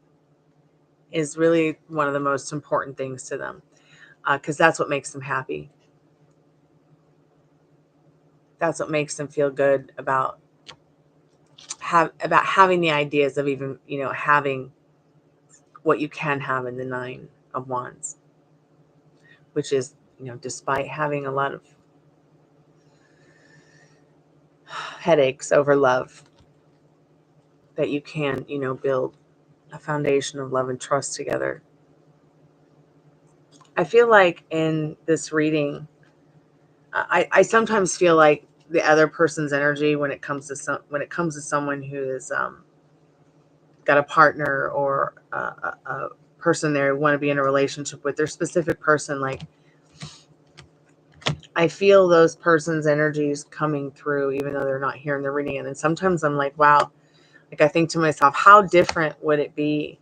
is really one of the most important things to them, because that's what makes them happy. That's what makes them feel good about having the ideas of even, having what you can have in the 9 of Wands, which is, despite having a lot of headaches over love, that you can, build a foundation of love and trust together. I feel like in this reading, I sometimes feel like the other person's energy when it comes to someone who is got a partner or a person they want to be in a relationship with, their specific person, like, I feel those person's energies coming through even though they're not here in the reading. And then sometimes I'm like, wow, like I think to myself, how different would it be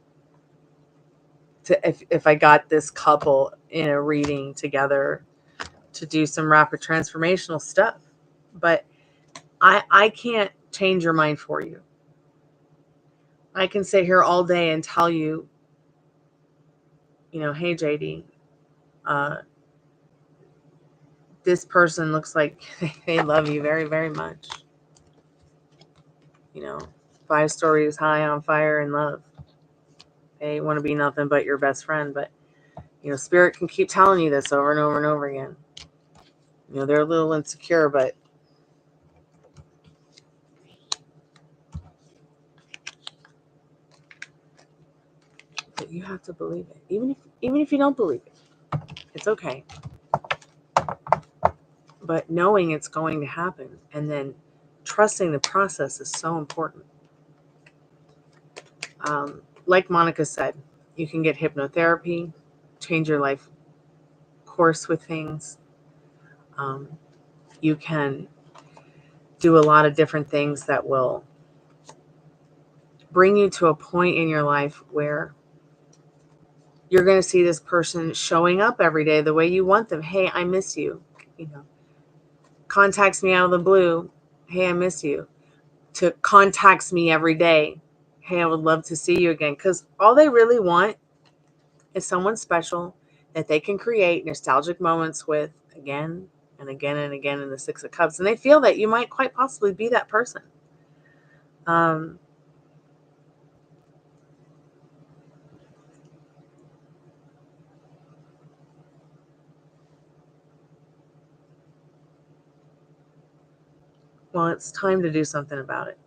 if I got this couple in a reading together to do some rapid transformational stuff. But I can't change your mind for you. I can sit here all day and tell you, hey, JD, this person looks like they love you very, very much. 5 stories high on fire in love. They want to be nothing but your best friend. But, Spirit can keep telling you this over and over and over again. They're a little insecure, but you have to believe it. Even if you don't believe it, it's okay. But knowing it's going to happen and then trusting the process is so important. Like Monica said, you can get hypnotherapy, change your life course with things. You can do a lot of different things that will bring you to a point in your life where you're going to see this person showing up every day the way you want them. Hey, I miss you. Contacts me out of the blue. Hey, I miss you. To contacts me every day. Hey, I would love to see you again. Because all they really want is someone special that they can create nostalgic moments with again and again and again in the 6 of Cups. And they feel that you might quite possibly be that person. Well, it's time to do something about it.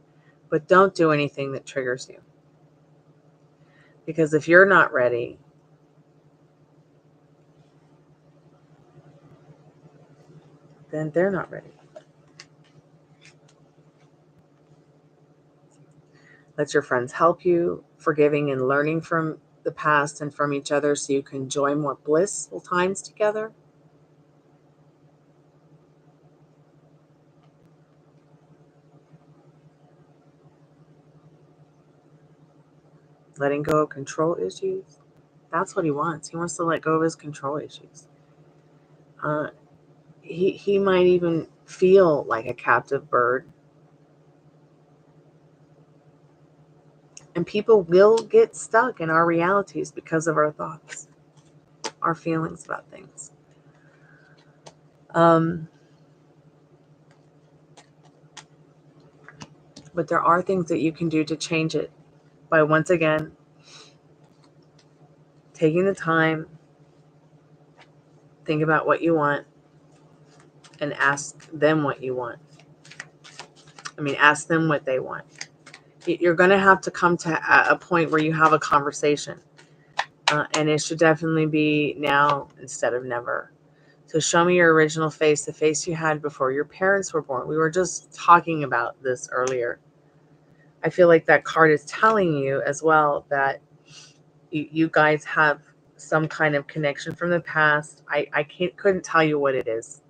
But don't do anything that triggers you. Because if you're not ready, then they're not ready. Let your friends help you, forgiving and learning from the past and from each other so you can enjoy more blissful times together. letting go of control issues. That's what he wants. He wants to let go of his control issues. He might even feel like a captive bird. And people will get stuck in our realities because of our thoughts, our feelings about things. But there are things that you can do to change it by, once again, taking the time, think about what you want, and ask them what you want. Ask them what they want. You're going to have to come to a point where you have a conversation. And it should definitely be now instead of never. So show me your original face, the face you had before your parents were born. We were just talking about this earlier. I feel like that card is telling you as well that you guys have some kind of connection from the past. I couldn't tell you what it is.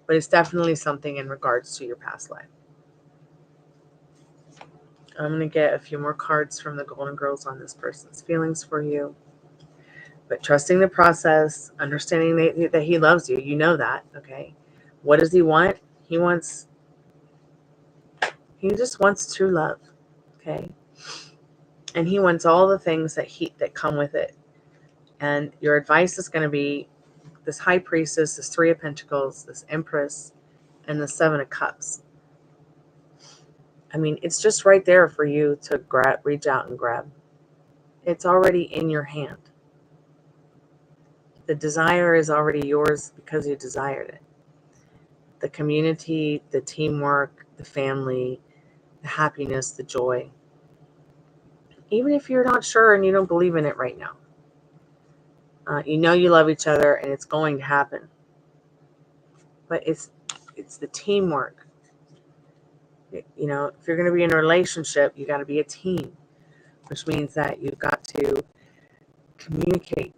But it's definitely something in regards to your past life. I'm going to get a few more cards from the Golden Girls on this person's feelings for you. But trusting the process, understanding that he loves you. You know that, okay? What does he want? He just wants true love, okay? And he wants all the things that come with it. And your advice is going to be this High Priestess, this Three of Pentacles, this Empress, and the Seven of Cups. It's just right there for you to reach out and grab. It's already in your hand. The desire is already yours because you desired it. The community, the teamwork, the family, the happiness, the joy. Even if you're not sure and you don't believe in it right now. You love each other and it's going to happen. But it's the teamwork. If you're going to be in a relationship, you got to be a team. Which means that you've got to communicate.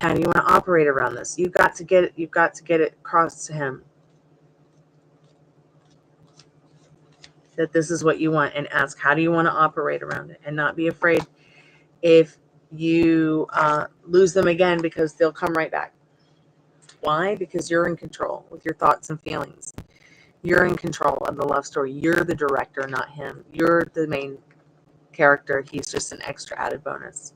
How do you want to operate around this? You've got to get it across to him that this is what you want, and ask, how do you want to operate around it? And not be afraid if you lose them again, because they'll come right back. Why? Because you're in control with your thoughts and feelings. You're in control of the love story. You're the director, not him. You're the main character. He's just an extra added bonus.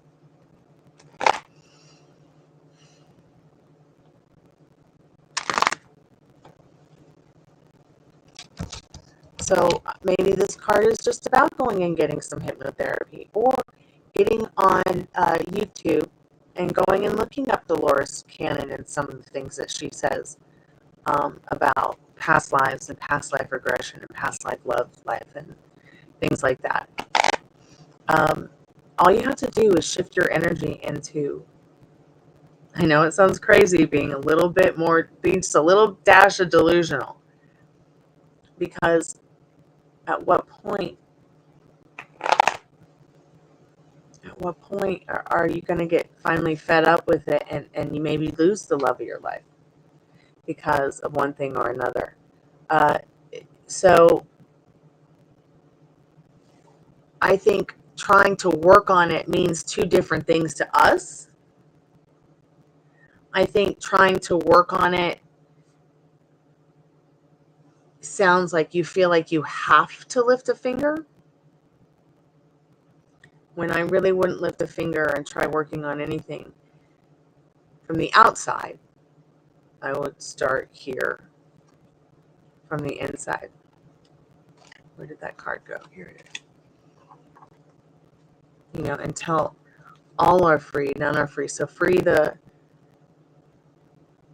So maybe this card is just about going and getting some hypnotherapy, or getting on YouTube and going and looking up Dolores Cannon and some of the things that she says about past lives and past life regression and past life love life and things like that. All you have to do is shift your energy into, I know it sounds crazy, being just a little dash of delusional. Because at what point are you going to get finally fed up with it and you maybe lose the love of your life because of one thing or another? So I think trying to work on it means two different things to us. I think trying to work on it sounds like you feel like you have to lift a finger, when I really wouldn't lift a finger and try working on anything from the outside. I would start here from the inside. Where did that card go? Here it is. Until all are free, none are free. So free the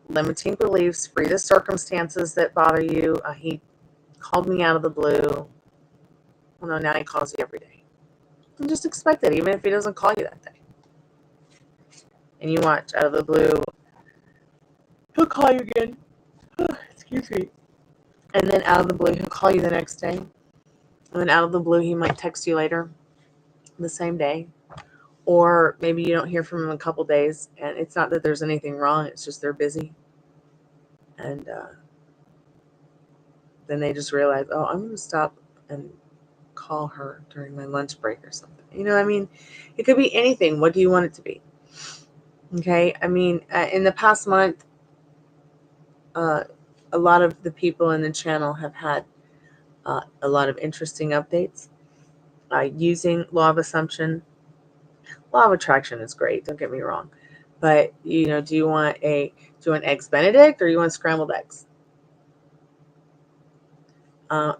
limiting beliefs, free the circumstances that bother you. He called me out of the blue. Well, no, now he calls you every day. And just expect it, even if he doesn't call you that day. And you watch, out of the blue, he'll call you again. Excuse me. And then out of the blue, he'll call you the next day. And then out of the blue, he might text you later the same day. Or maybe you don't hear from him in a couple days. And it's not that there's anything wrong. It's just they're busy. And then they just realize, oh, I'm going to stop and call her during my lunch break or something. You know, I mean, it could be anything. What do you want it to be? Okay. I mean, in the past month, a lot of the people in the channel have had a lot of interesting updates using law of assumption. Law of attraction is great. Don't get me wrong. But, you know, do you want eggs Benedict or you want scrambled eggs?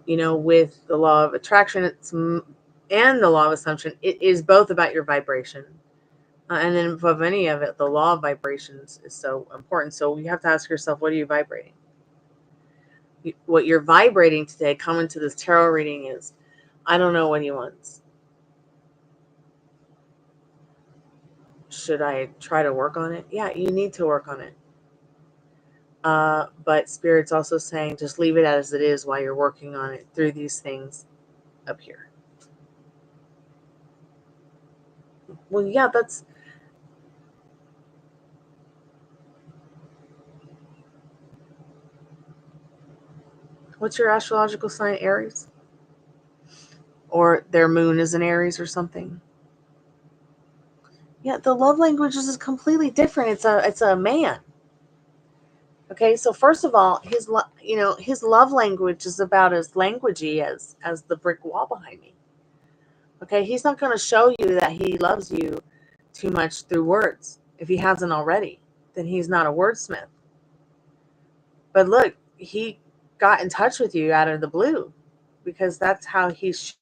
You know, with the law of attraction and the law of assumption, it is both about your vibration. And then above any of it, the law of vibrations is so important. So you have to ask yourself, what are you vibrating? What you're vibrating today, coming to this tarot reading, is, I don't know what he wants. Should I try to work on it? Yeah, you need to work on it. But Spirit's also saying, just leave it as it is while you're working on it through these things up here. Well, yeah, that's... What's your astrological sign? Aries? Or their moon is in Aries or something? Yeah, the love language is completely different. It's a man. Okay, so first of all, his love language is about as languagey as the brick wall behind me. Okay, he's not going to show you that he loves you too much through words. If he hasn't already, then he's not a wordsmith. But look, he got in touch with you out of the blue because that's how he's...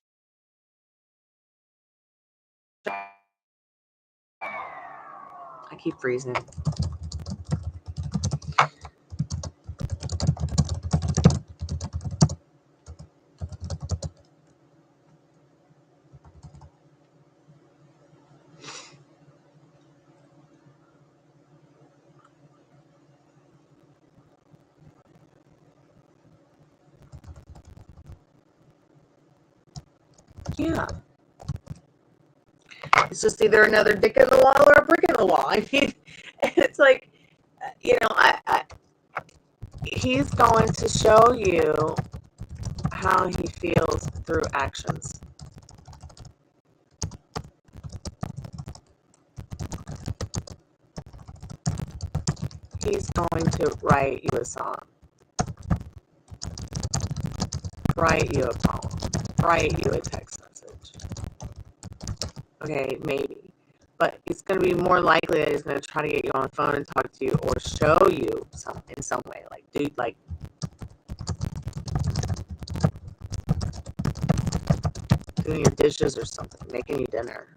I keep freezing. Yeah. It's just either another dick in the wall or a brick in the wall. I mean, it's like, you know, he's going to show you how he feels through actions. He's going to write you a song, write you a poem, write you a text message. Okay, maybe. But it's going to be more likely that he's going to try to get you on the phone and talk to you or show you in some way. Like, dude, like, doing your dishes or something, making you dinner.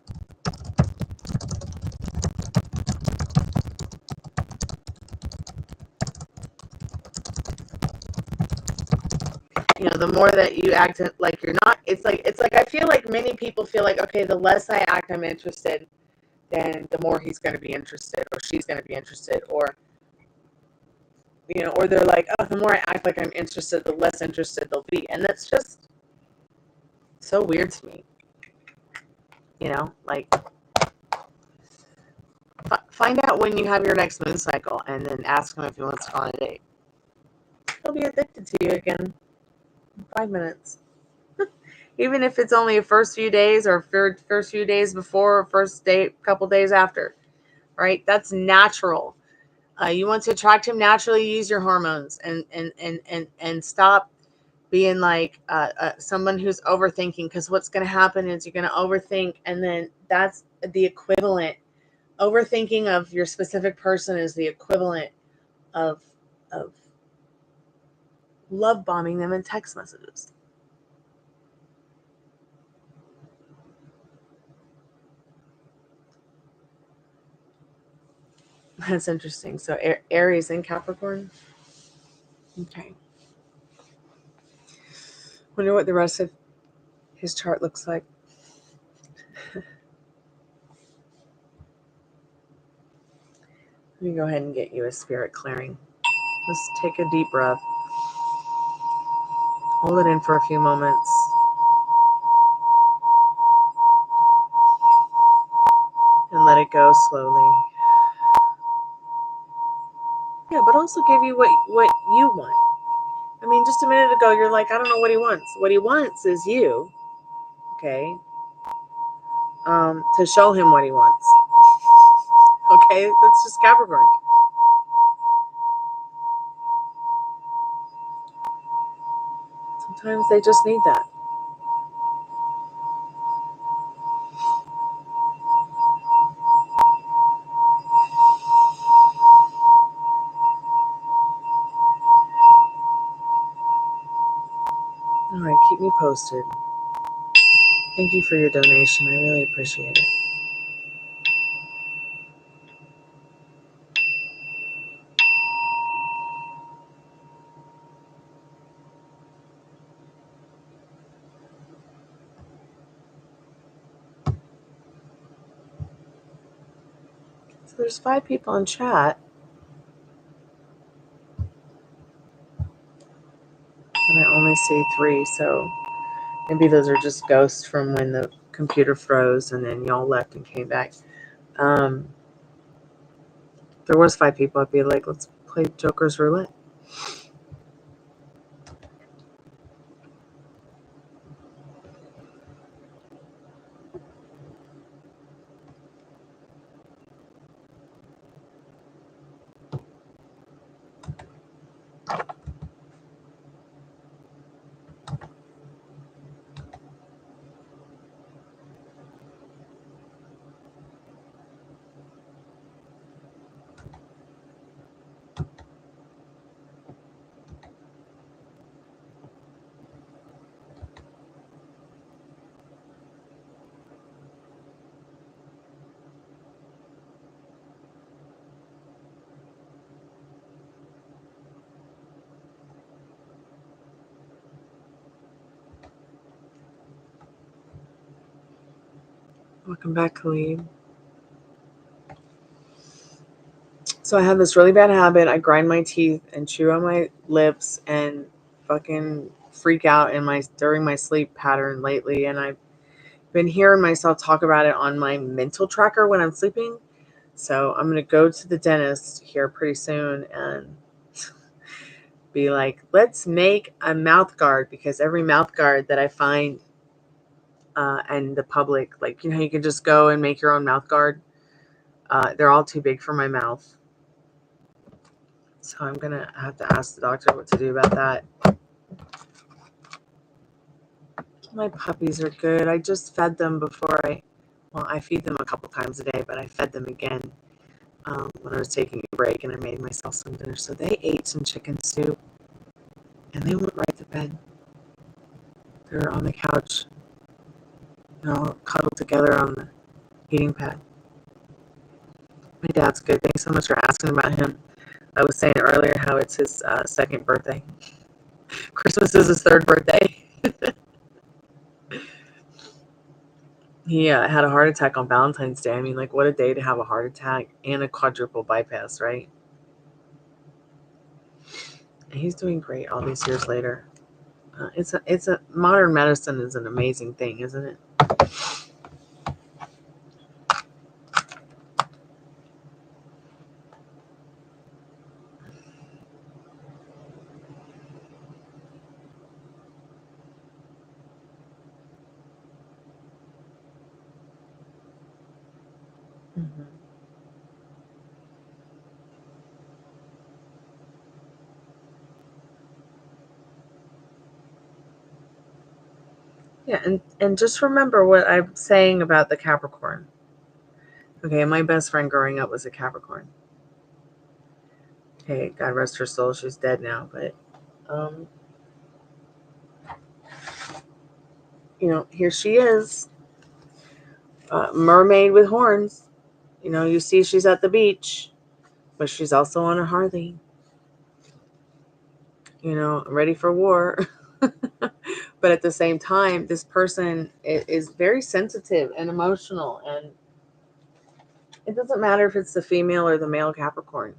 You know, the more that you act like you're not, it's like I feel like many people feel like, okay, the less I act I'm interested, then the more he's going to be interested or she's going to be interested, or, you know, or they're like, oh, the more I act like I'm interested, the less interested they'll be. And that's just so weird to me. You know, like, find out when you have your next moon cycle and then ask him if he wants to go on a date. He'll be addicted to you again in 5 minutes. Even if it's only the first few days or first few days before or first date, couple days after, right? That's natural. You want to attract him naturally, use your hormones and stop being like someone who's overthinking, because what's going to happen is you're going to overthink, and then that's the equivalent. Overthinking of your specific person is the equivalent of love bombing them in text messages. That's interesting. So Aries and Capricorn. Okay. Wonder what the rest of his chart looks like. Let me go ahead and get you a spirit clearing. Let's take a deep breath. Hold it in for a few moments. And let it go slowly. Yeah, but also give you what you want. I mean, just a minute ago, you're like, I don't know what he wants. What he wants is you. okay, to show him what he wants. Okay, that's just Capricorn. Sometimes they just need that. All right, keep me posted. Thank you for your donation. I really appreciate it. So there's 5 people in chat. And I only see 3, so maybe those are just ghosts from when the computer froze and then y'all left and came back. If there was 5 people, I'd be like, let's play Joker's Roulette. Welcome back, Khalid. So I have this really bad habit. I grind my teeth and chew on my lips and fucking freak out during my sleep pattern lately. And I've been hearing myself talk about it on my mental tracker when I'm sleeping. So I'm going to go to the dentist here pretty soon and be like, let's make a mouth guard, because every mouth guard that I find and the public, like, you know, you can just go and make your own mouth guard. They're all too big for my mouth. So I'm going to have to ask the doctor what to do about that. My puppies are good. I just fed them before I feed them a couple times a day, but I fed them again when I was taking a break, and I made myself some dinner. So they ate some chicken soup and they went right to bed. They're on the couch, you know, cuddled together on the eating pad. My dad's good. Thanks so much for asking about him. I was saying earlier how it's his 2nd birthday. Christmas is his 3rd birthday. He had a heart attack on Valentine's Day. I mean, like, what a day to have a heart attack and a quadruple bypass, right? And he's doing great all these years later. It's a modern medicine is an amazing thing, isn't it? Mm-hmm. Yeah, and just remember what I'm saying about the Capricorn. Okay, my best friend growing up was a Capricorn. Okay, God rest her soul, she's dead now, but you know, here she is, mermaid with horns. You know, you see she's at the beach, but she's also on a Harley. You know, ready for war. But at the same time, this person is very sensitive and emotional, and it doesn't matter if it's the female or the male Capricorn.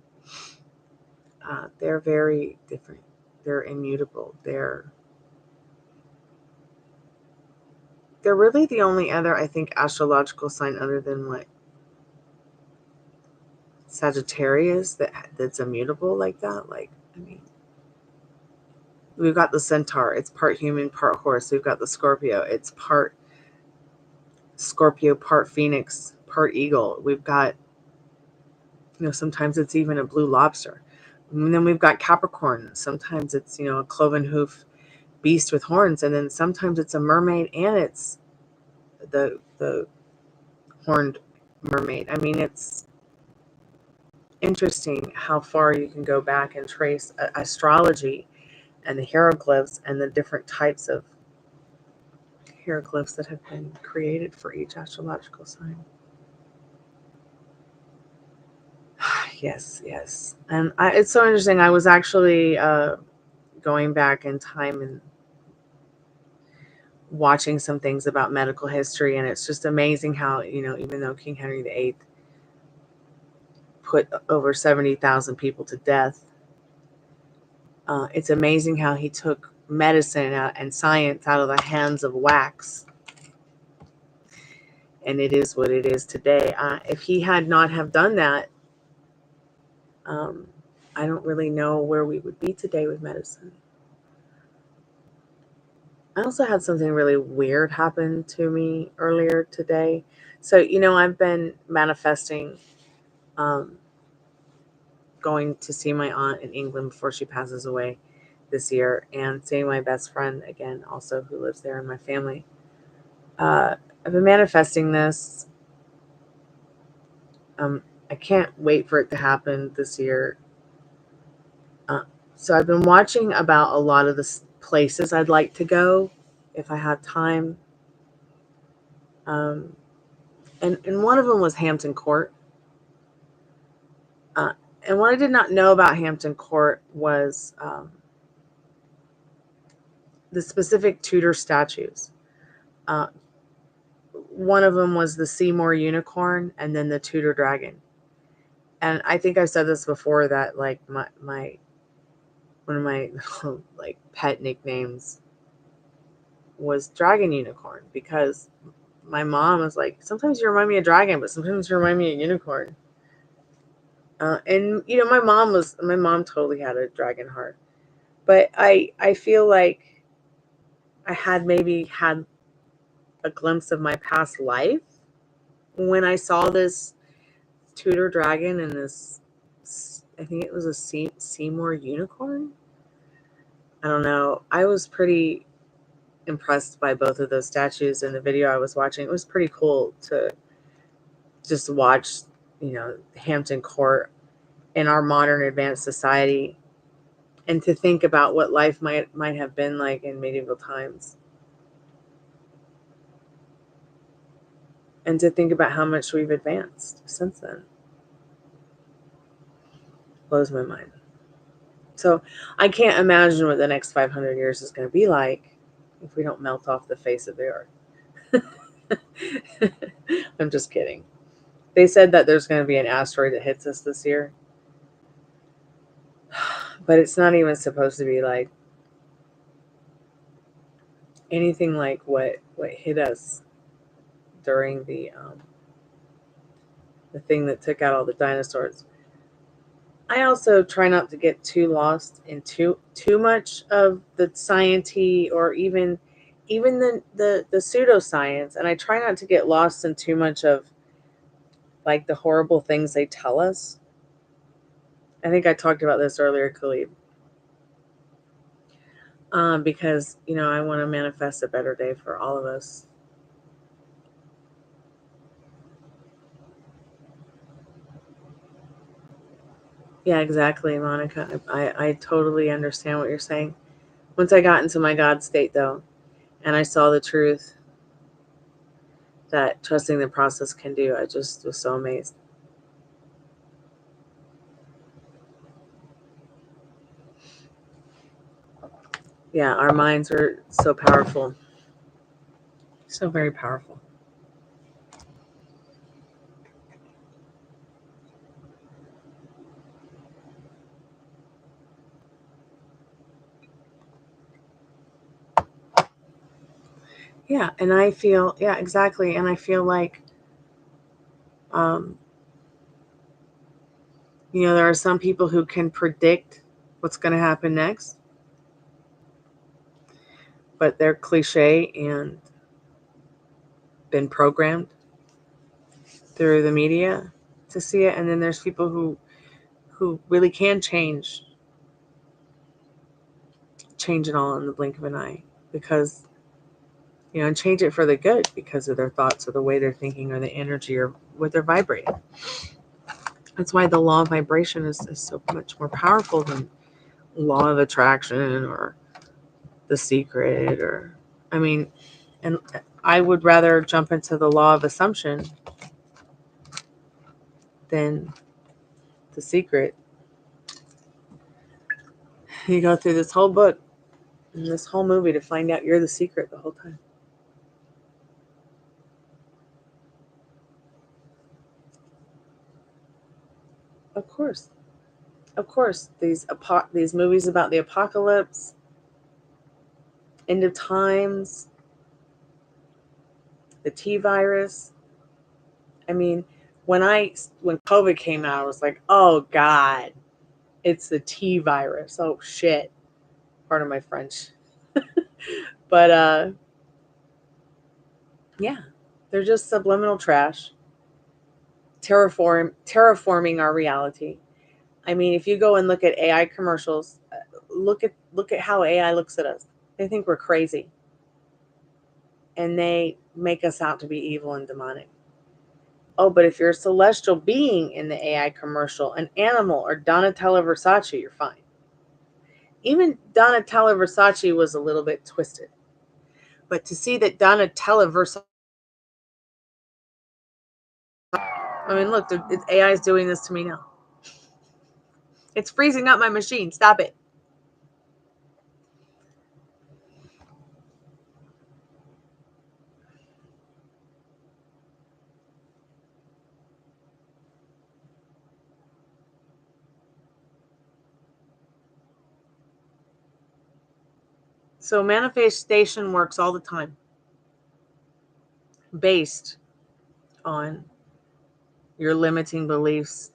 They're very different. They're immutable. They're really the only other, I think, astrological sign other than what Sagittarius that's immutable like that. Like, I mean, we've got the Centaur. It's part human, part horse. We've got the Scorpio. It's part Scorpio, part Phoenix, part Eagle. We've got, sometimes it's even a blue lobster. And then we've got Capricorn. Sometimes it's, a cloven hoof beast with horns. And then sometimes it's a mermaid and it's the horned mermaid. I mean, it's interesting how far you can go back and trace astrology and the hieroglyphs and the different types of hieroglyphs that have been created for each astrological sign. Yes. And it's so interesting. I was actually going back in time and watching some things about medical history, and it's just amazing how, even though King Henry VIII put over 70,000 people to death, it's amazing how he took medicine and science out of the hands of wax. And it is what it is today. If he had not have done that, I don't really know where we would be today with medicine. I also had something really weird happen to me earlier today. So, I've been manifesting going to see my aunt in England before she passes away this year, and seeing my best friend again, also who lives there in my family. I've been manifesting this. I can't wait for it to happen this year. So I've been watching about a lot of the places I'd like to go if I had time. And one of them was Hampton Court. And what I did not know about Hampton Court was the specific Tudor statues. One of them was the Seymour unicorn and then the Tudor dragon. And I think I've said this before, that like one of my like pet nicknames was Dragon Unicorn, because my mom was like, sometimes you remind me of dragon, but sometimes you remind me of unicorn. And my mom totally had a dragon heart, but I feel like I had maybe had a glimpse of my past life when I saw this Tudor dragon and this, I think it was a Seymour unicorn. I don't know. I was pretty impressed by both of those statues in the video I was watching. It was pretty cool to just watch, Hampton Court in our modern advanced society, and to think about what life might have been like in medieval times, and to think about how much we've advanced since then. Blows my mind. So I can't imagine what the next 500 years is going to be like if we don't melt off the face of the earth. I'm just kidding. They said that there's going to be an asteroid that hits us this year, but it's not even supposed to be like anything like what hit us during the thing that took out all the dinosaurs. I also try not to get too lost in too much of the science-y, or even the pseudoscience, and I try not to get lost in too much of like the horrible things they tell us. I think I talked about this earlier, Khalid. Because I want to manifest a better day for all of us. Yeah, exactly, Monica. I totally understand what you're saying. Once I got into my God state, though, and I saw the truth that trusting the process can do, I just was so amazed. Yeah, our minds are so powerful. So very powerful. Yeah, and I feel, yeah, exactly. And I feel like, there are some people who can predict what's going to happen next, but they're cliche and been programmed through the media to see it. And then there's people who really can change it all in the blink of an eye, because, you know, and change it for the good because of their thoughts or the way they're thinking or the energy or what they're vibrating. That's why the law of vibration is so much more powerful than law of attraction or the secret, or, I mean, and I would rather jump into the law of assumption than the secret. You go through this whole book and this whole movie to find out you're the secret the whole time. Of course. Of course, these movies about the apocalypse, end of times, the T virus. I mean, when COVID came out, I was like, oh God, it's the T virus. Oh shit. Pardon my French. But yeah, they're just subliminal trash. Terraforming our reality. I mean, if you go and look at AI commercials, look at how AI looks at us. They think we're crazy. And they make us out to be evil and demonic. Oh, but if you're a celestial being in the AI commercial, an animal or Donatella Versace, you're fine. Even Donatella Versace was a little bit twisted. But to see that Donatella Versace, I mean, look, AI is doing this to me now. It's freezing up my machine. Stop it. So manifestation works all the time based on your limiting beliefs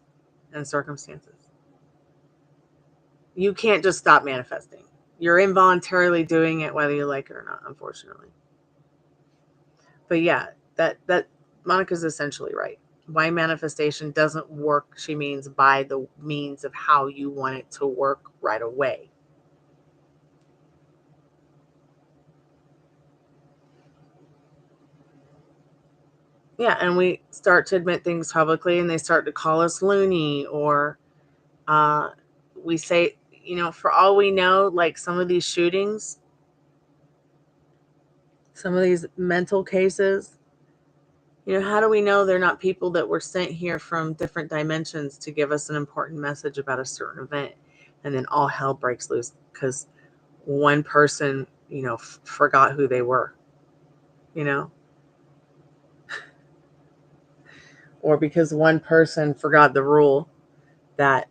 and circumstances. You can't just stop manifesting. You're involuntarily doing it whether you like it or not, unfortunately. But yeah, that Monica's essentially right. Why manifestation doesn't work, she means by the means of how you want it to work right away. Yeah, and we start to admit things publicly and they start to call us loony, or we say, you know, for all we know, like some of these shootings, some of these mental cases, you know, how do we know they're not people that were sent here from different dimensions to give us an important message about a certain event, and then all hell breaks loose because one person, you know, forgot who they were, you know? Or because one person forgot the rule that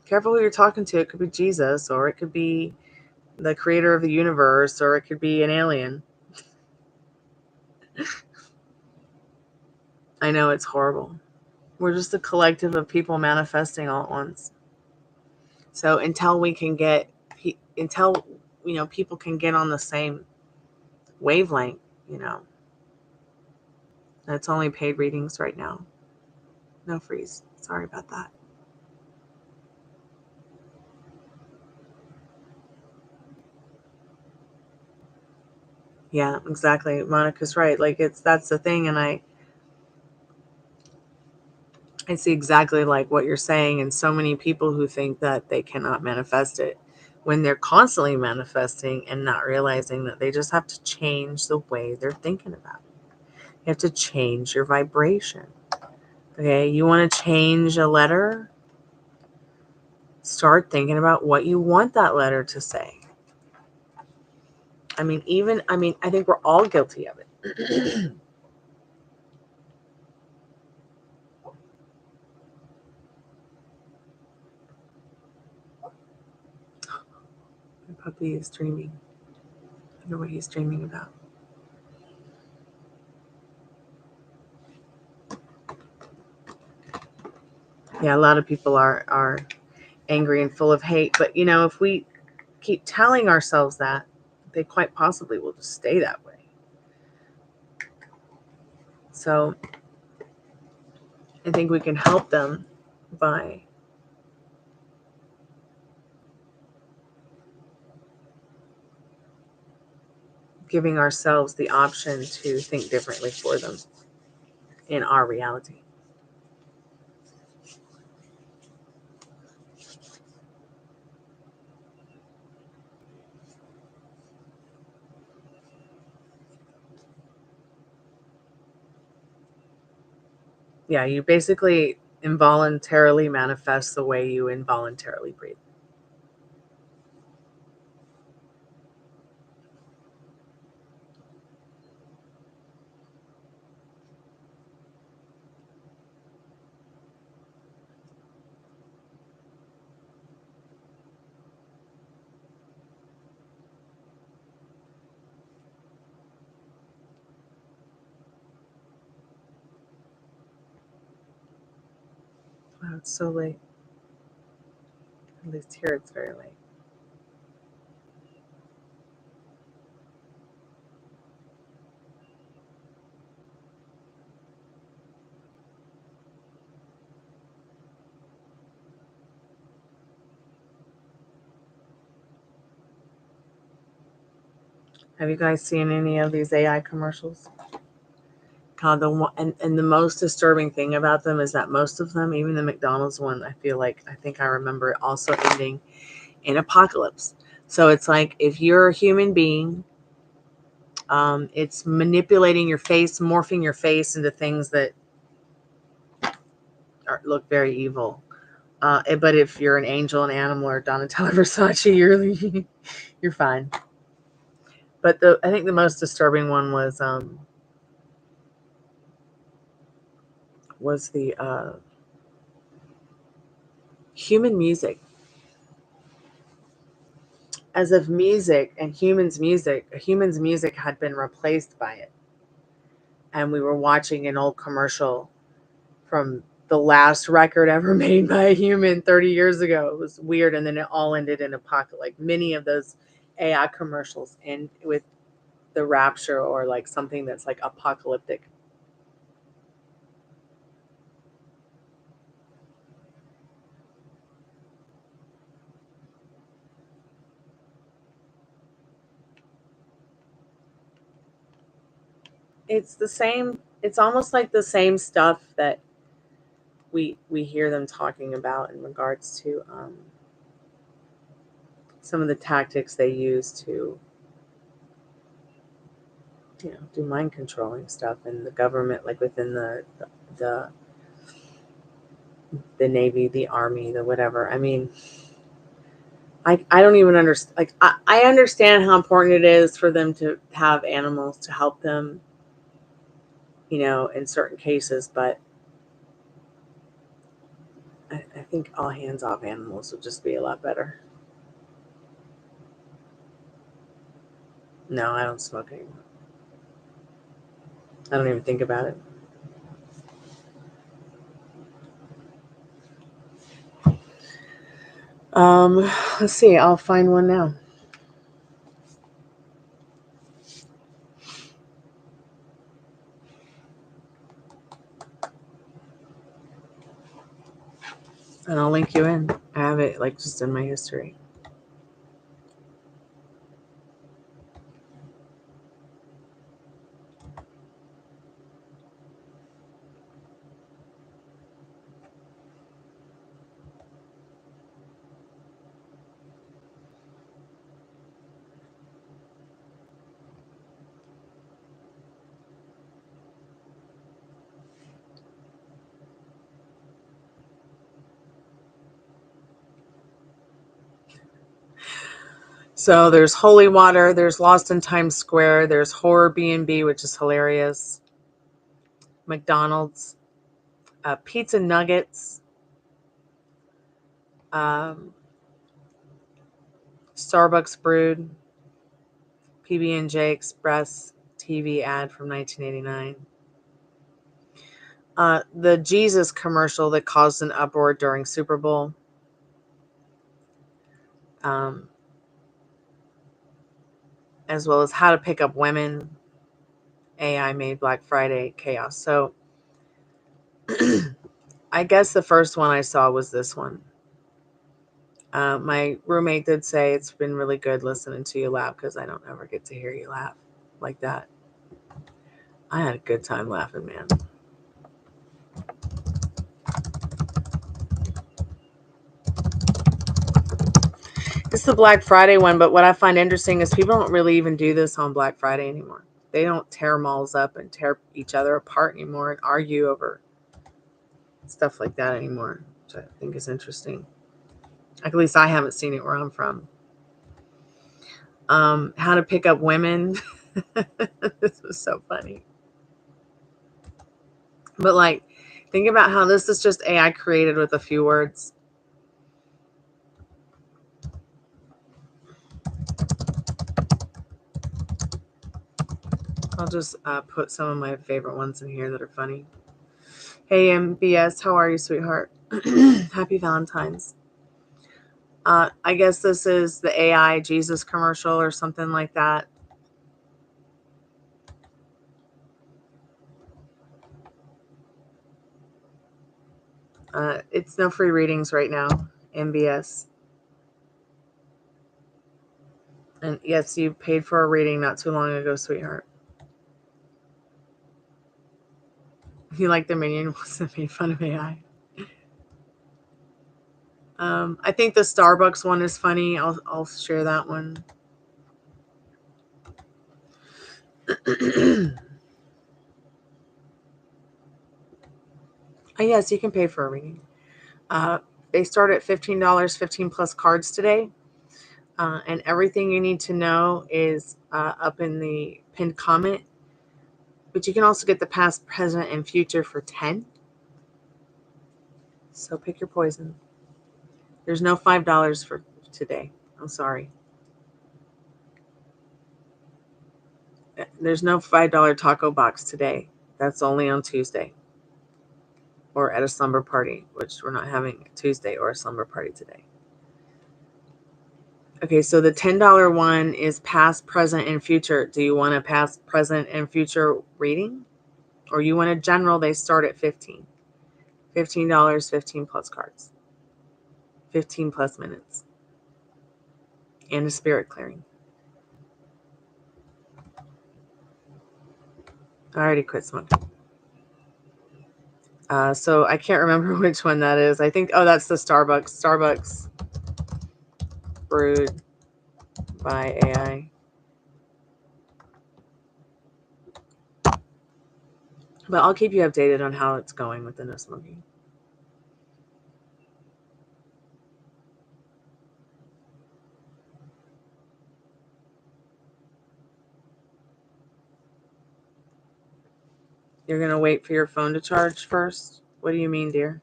careful who you're talking to. It could be Jesus, or it could be the creator of the universe, or it could be an alien. I know it's horrible. We're just a collective of people manifesting all at once. So until we can get, until, you know, people can get on the same wavelength, you know, that's only paid readings right now. No freeze. Sorry about that. Yeah, exactly. Monica's right. Like that's the thing. And I see exactly like what you're saying, and so many people who think that they cannot manifest it when they're constantly manifesting and not realizing that they just have to change the way they're thinking about it. You have to change your vibration. Okay, you want to change a letter? Start thinking about what you want that letter to say. I mean, I think we're all guilty of it. My puppy is dreaming. I don't know what he's dreaming about. Yeah, a lot of people are angry and full of hate. But, you know, if we keep telling ourselves that, they quite possibly will just stay that way. So I think we can help them by giving ourselves the option to think differently for them in our reality. Yeah, you basically involuntarily manifest the way you involuntarily breathe. Wow, it's so late. At least here it's very late. Have you guys seen any of these AI commercials? God, and the most disturbing thing about them is that most of them, even the McDonald's one, I think I remember it also ending in apocalypse. So it's like if you're a human being, it's manipulating your face, morphing your face into things that look very evil. But if you're an angel, an animal, or Donatella Versace, you're fine. But I think the most disturbing one was the human music. As if music and humans' music had been replaced by it. And we were watching an old commercial from the last record ever made by a human 30 years ago. It was weird. And then it all ended in a pocket. Like many of those AI commercials end with the rapture or like something that's like apocalyptic. It's the same. It's almost like the same stuff that we hear them talking about in regards to some of the tactics they use to do mind controlling stuff in the government, like within the Navy, the Army, the whatever. I mean, I don't even understand. Like I understand how important it is for them to have animals to help them, in certain cases, but I think all hands off animals would just be a lot better. No, I don't smoke anymore. I don't even think about it. Let's see. I'll find one now. And I'll link you in. I have it like just in my history. So there's Holy Water, there's Lost in Times Square, there's Horror B&B, which is hilarious. McDonald's, Pizza Nuggets, Starbucks Brewed, PB&J Express TV ad from 1989. The Jesus commercial that caused an uproar during Super Bowl. As well as How to Pick Up Women. AI made Black Friday chaos. So I guess the first one I saw was this one. My roommate did say it's been really good listening to you laugh because I don't ever get to hear you laugh like that. I had a good time laughing, man. It's the Black Friday one, but what I find interesting is people don't really even do this on Black Friday anymore. They don't tear malls up and tear each other apart anymore and argue over stuff like that anymore, which I think is interesting. At least I haven't seen it where I'm from. How to pick up women. This was so funny. But like, think about how this is just AI created with a few words. I'll just put some of my favorite ones in here that are funny. Hey, MBS, how are you, sweetheart? Happy Valentine's. I guess this is the AI Jesus commercial or something like that. It's no free readings right now, MBS. And yes, you paid for a reading not too long ago, sweetheart. You like the minion was that made fun of AI. I think the Starbucks one is funny. I'll share that one. Yes, you can pay for a reading. They start at $15, 15 plus cards today. And everything you need to know is up in the pinned comment. But you can also get the past, present, and future for $10. So pick your poison. There's no $5 for today. I'm sorry. There's no $5 taco box today. That's only on Tuesday. Or at a slumber party, which we're not having Tuesday or a slumber party today. Okay, so the $10 one is past, present, and future. Do you want a past, present, and future reading? Or you want a general? They start at $15. $15, 15 plus cards. 15 plus minutes. And a spirit clearing. I already quit smoking. So I can't remember which one that is. I think, that's the Starbucks. Starbucks brewed by AI. But I'll keep you updated on how it's going with the no smoking. You're going to wait for your phone to charge first? What do you mean, dear?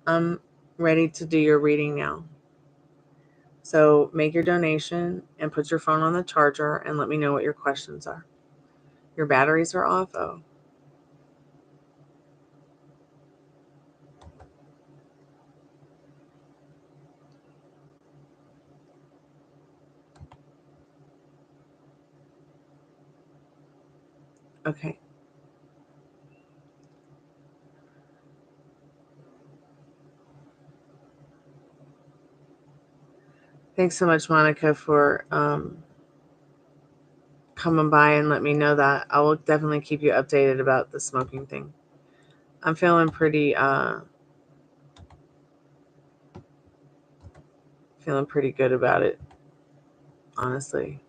I'm ready to do your reading now. So make your donation and put your phone on the charger and let me know what your questions are. Your batteries are off? Oh. Okay. Thanks so much, Monica, for coming by and let me know that. I will definitely keep you updated about the smoking thing. I'm feeling pretty good about it, honestly.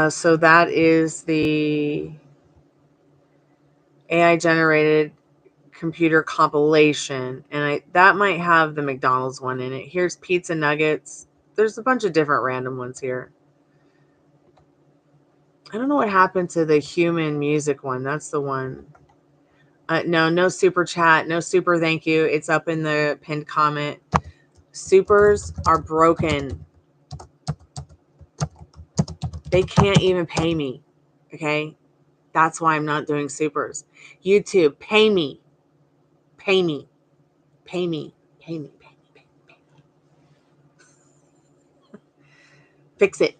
So that is the AI generated computer compilation, and that might have the McDonald's one in it. Here's pizza nuggets. There's a bunch of different random ones here. I don't know what happened to the human music one. That's the one. No super chat, no super thank you. It's up in the pinned comment. Supers are broken. They can't even pay me. Okay? That's why I'm not doing supers. YouTube, pay me. Pay me. Pay me. Pay me. Pay me. Pay me. Fix it.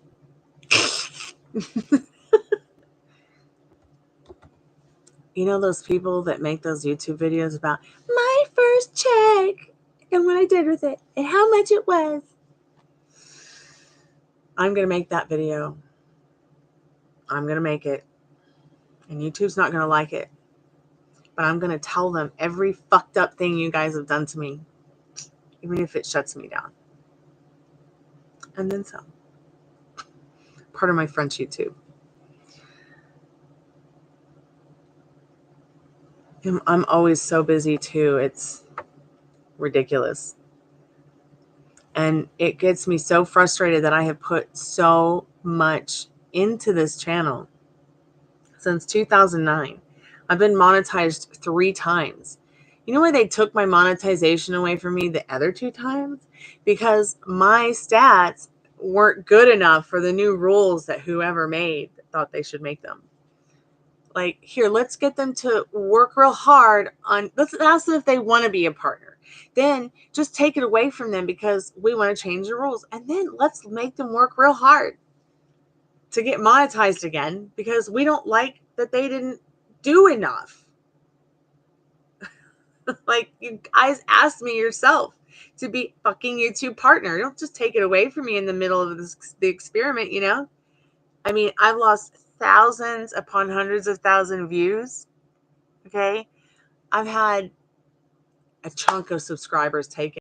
You know those people that make those YouTube videos about my first check and what I did with it and how much it was? I'm going to make that video. I'm going to make it. And YouTube's not going to like it. But I'm going to tell them every fucked up thing you guys have done to me. Even if it shuts me down. And then some. Part of my French YouTube. I'm always so busy too. It's ridiculous. And it gets me so frustrated that I have put so much into this channel since 2009. I've been monetized 3 times. You know why they took my monetization away from me the other 2 times? Because my stats weren't good enough for the new rules that whoever made thought they should make them. Like, here, let's get them to work real hard on, let's ask them if they want to be a partner. Then just take it away from them because we want to change the rules. And then let's make them work real hard to get monetized again because we don't like that they didn't do enough. Like, you guys asked me yourself to be fucking YouTube partner. Don't just take it away from me in the middle of the experiment, you know? I mean, I've lost thousands upon hundreds of thousand views. Okay. I've had a chunk of subscribers taken.